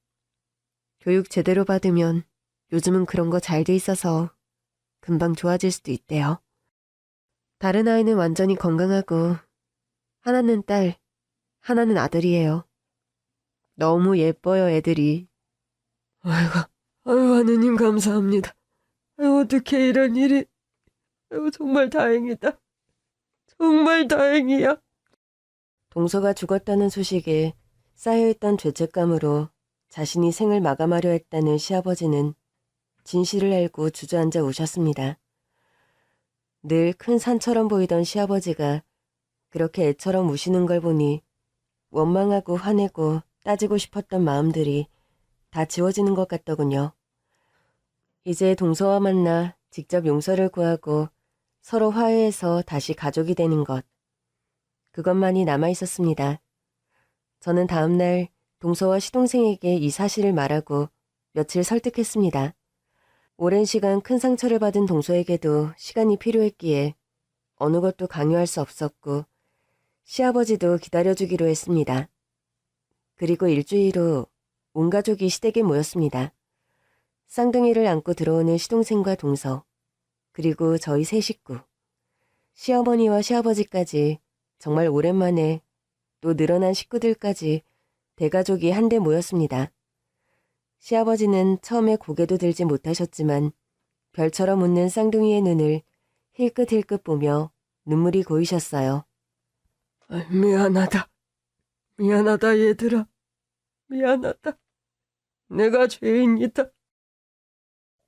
교육 제대로 받으면 요즘은 그런 거 잘 돼 있어서 금방 좋아질 수도 있대요. 다른 아이는 완전히 건강하고 하나는 딸, 하나는 아들이에요. 너무 예뻐요, 애들이. 아이고, 하느님 감사합니다. 어떻게 이런 일이. 정말 다행이다. 정말 다행이야. 동서가 죽었다는 소식에 쌓여있던 죄책감으로 자신이 생을 마감하려 했다는 시아버지는 진실을 알고 주저앉아 오셨습니다. 늘 큰 산처럼 보이던 시아버지가 그렇게 애처럼 우시는 걸 보니 원망하고 화내고 따지고 싶었던 마음들이 다 지워지는 것 같더군요. 이제 동서와 만나 직접 용서를 구하고 서로 화해해서 다시 가족이 되는 것. 그것만이 남아있었습니다. 저는 다음날 동서와 시동생에게 이 사실을 말하고 며칠 설득했습니다. 오랜 시간 큰 상처를 받은 동서에게도 시간이 필요했기에 어느 것도 강요할 수 없었고 시아버지도 기다려주기로 했습니다. 그리고 일주일 후 온 가족이 시댁에 모였습니다. 쌍둥이를 안고 들어오는 시동생과 동서, 그리고 저희 세 식구, 시어머니와 시아버지까지 정말 오랜만에 또 늘어난 식구들까지 대가족이 한데 모였습니다. 시아버지는 처음에 고개도 들지 못하셨지만 별처럼 웃는 쌍둥이의 눈을 힐끗힐끗 보며 눈물이 고이셨어요. 미안하다. 미안하다 얘들아. 미안하다. 내가 죄인이다.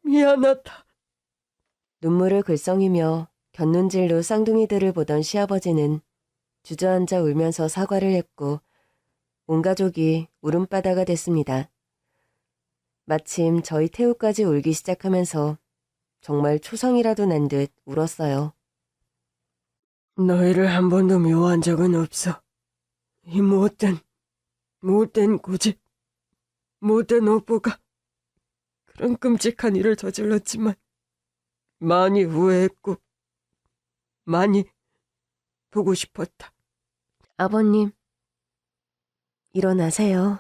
미안하다. 눈물을 글썽이며 곁눈질로 쌍둥이들을 보던 시아버지는 주저앉아 울면서 사과를 했고 온 가족이 울음바다가 됐습니다. 마침 저희 태우까지 울기 시작하면서 정말 초성이라도 난 듯 울었어요. 너희를 한 번도 미워한 적은 없어. 이 못된 고집, 못된 오빠가 그런 끔찍한 일을 저질렀지만 많이 후회했고 많이 보고 싶었다. 아버님, 일어나세요.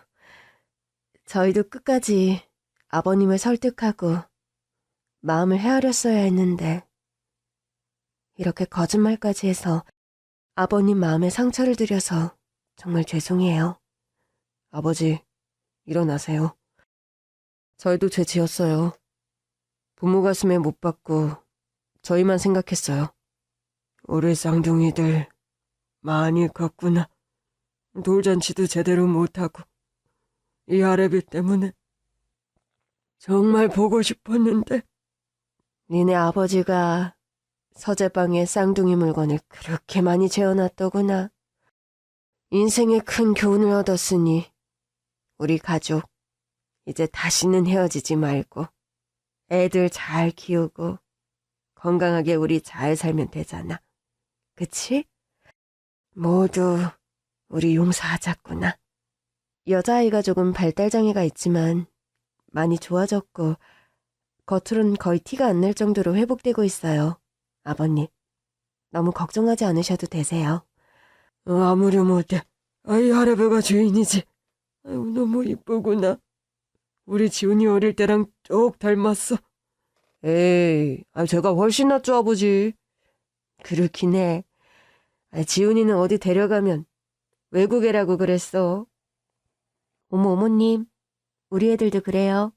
저희도 끝까지 아버님을 설득하고 마음을 헤아렸어야 했는데 이렇게 거짓말까지 해서 아버님 마음에 상처를 드려서 정말 죄송해요. 아버지, 일어나세요. 저희도 죄 지었어요. 부모 가슴에 못 박고 저희만 생각했어요. 우리 쌍둥이들 많이 컸구나. 돌잔치도 제대로 못하고 이 아래비 때문에 정말 보고 싶었는데. 니네 아버지가 서재방에 쌍둥이 물건을 그렇게 많이 재워놨더구나. 인생에 큰 교훈을 얻었으니 우리 가족 이제 다시는 헤어지지 말고 애들 잘 키우고 건강하게 우리 잘 살면 되잖아. 그치? 모두 우리 용서하자꾸나. 여자아이가 조금 발달장애가 있지만 많이 좋아졌고 겉으론 거의 티가 안 날 정도로 회복되고 있어요. 아버님, 너무 걱정하지 않으셔도 되세요. 아무려 못해. 아이 할아버가 주인이지. 아유, 너무 이쁘구나. 우리 지훈이 어릴 때랑 쭉 닮았어. 에이, 제가 훨씬 낫죠, 아버지. 그렇긴 해. 지훈이는 어디 데려가면 외국애라고 그랬어. 어머, 어머님, 우리 애들도 그래요.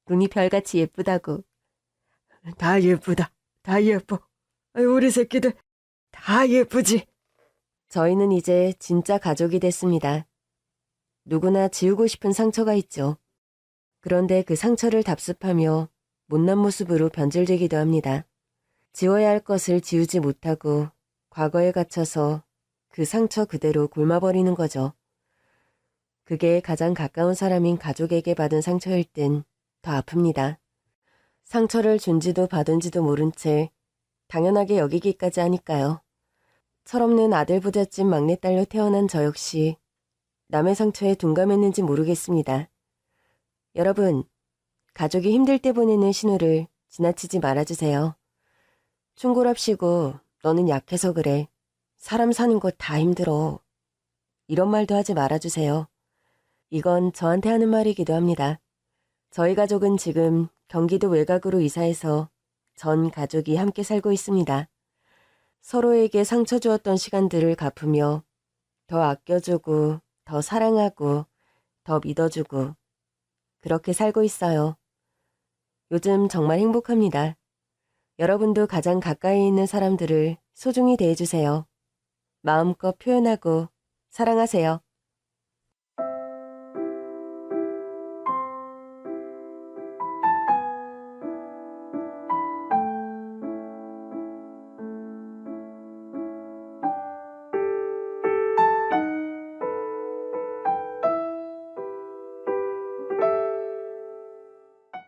눈이 별같이 예쁘다고. 다 예쁘다. 다 예뻐. 아유, 우리 새끼들 다 예쁘지. 저희는 이제 진짜 가족이 됐습니다. 누구나 지우고 싶은 상처가 있죠. 그런데 그 상처를 답습하며 못난 모습으로 변질되기도 합니다. 지워야 할 것을 지우지 못하고 과거에 갇혀서 그 상처 그대로 곪아버리는 거죠. 그게 가장 가까운 사람인 가족에게 받은 상처일 땐 더 아픕니다. 상처를 준지도 받은지도 모른 채 당연하게 여기기까지 하니까요. 철없는 아들 부잣집 막내딸로 태어난 저 역시 남의 상처에 둔감했는지 모르겠습니다. 여러분, 가족이 힘들 때 보내는 신호를 지나치지 말아주세요. 충고랍시고 너는 약해서 그래. 사람 사는 거 다 힘들어. 이런 말도 하지 말아주세요. 이건 저한테 하는 말이기도 합니다. 저희 가족은 지금 경기도 외곽으로 이사해서 전 가족이 함께 살고 있습니다. 서로에게 상처 주었던 시간들을 갚으며 더 아껴주고 더 사랑하고 더 믿어주고 그렇게 살고 있어요. 요즘 정말 행복합니다. 여러분도 가장 가까이 있는 사람들을 소중히 대해주세요. 마음껏 표현하고 사랑하세요.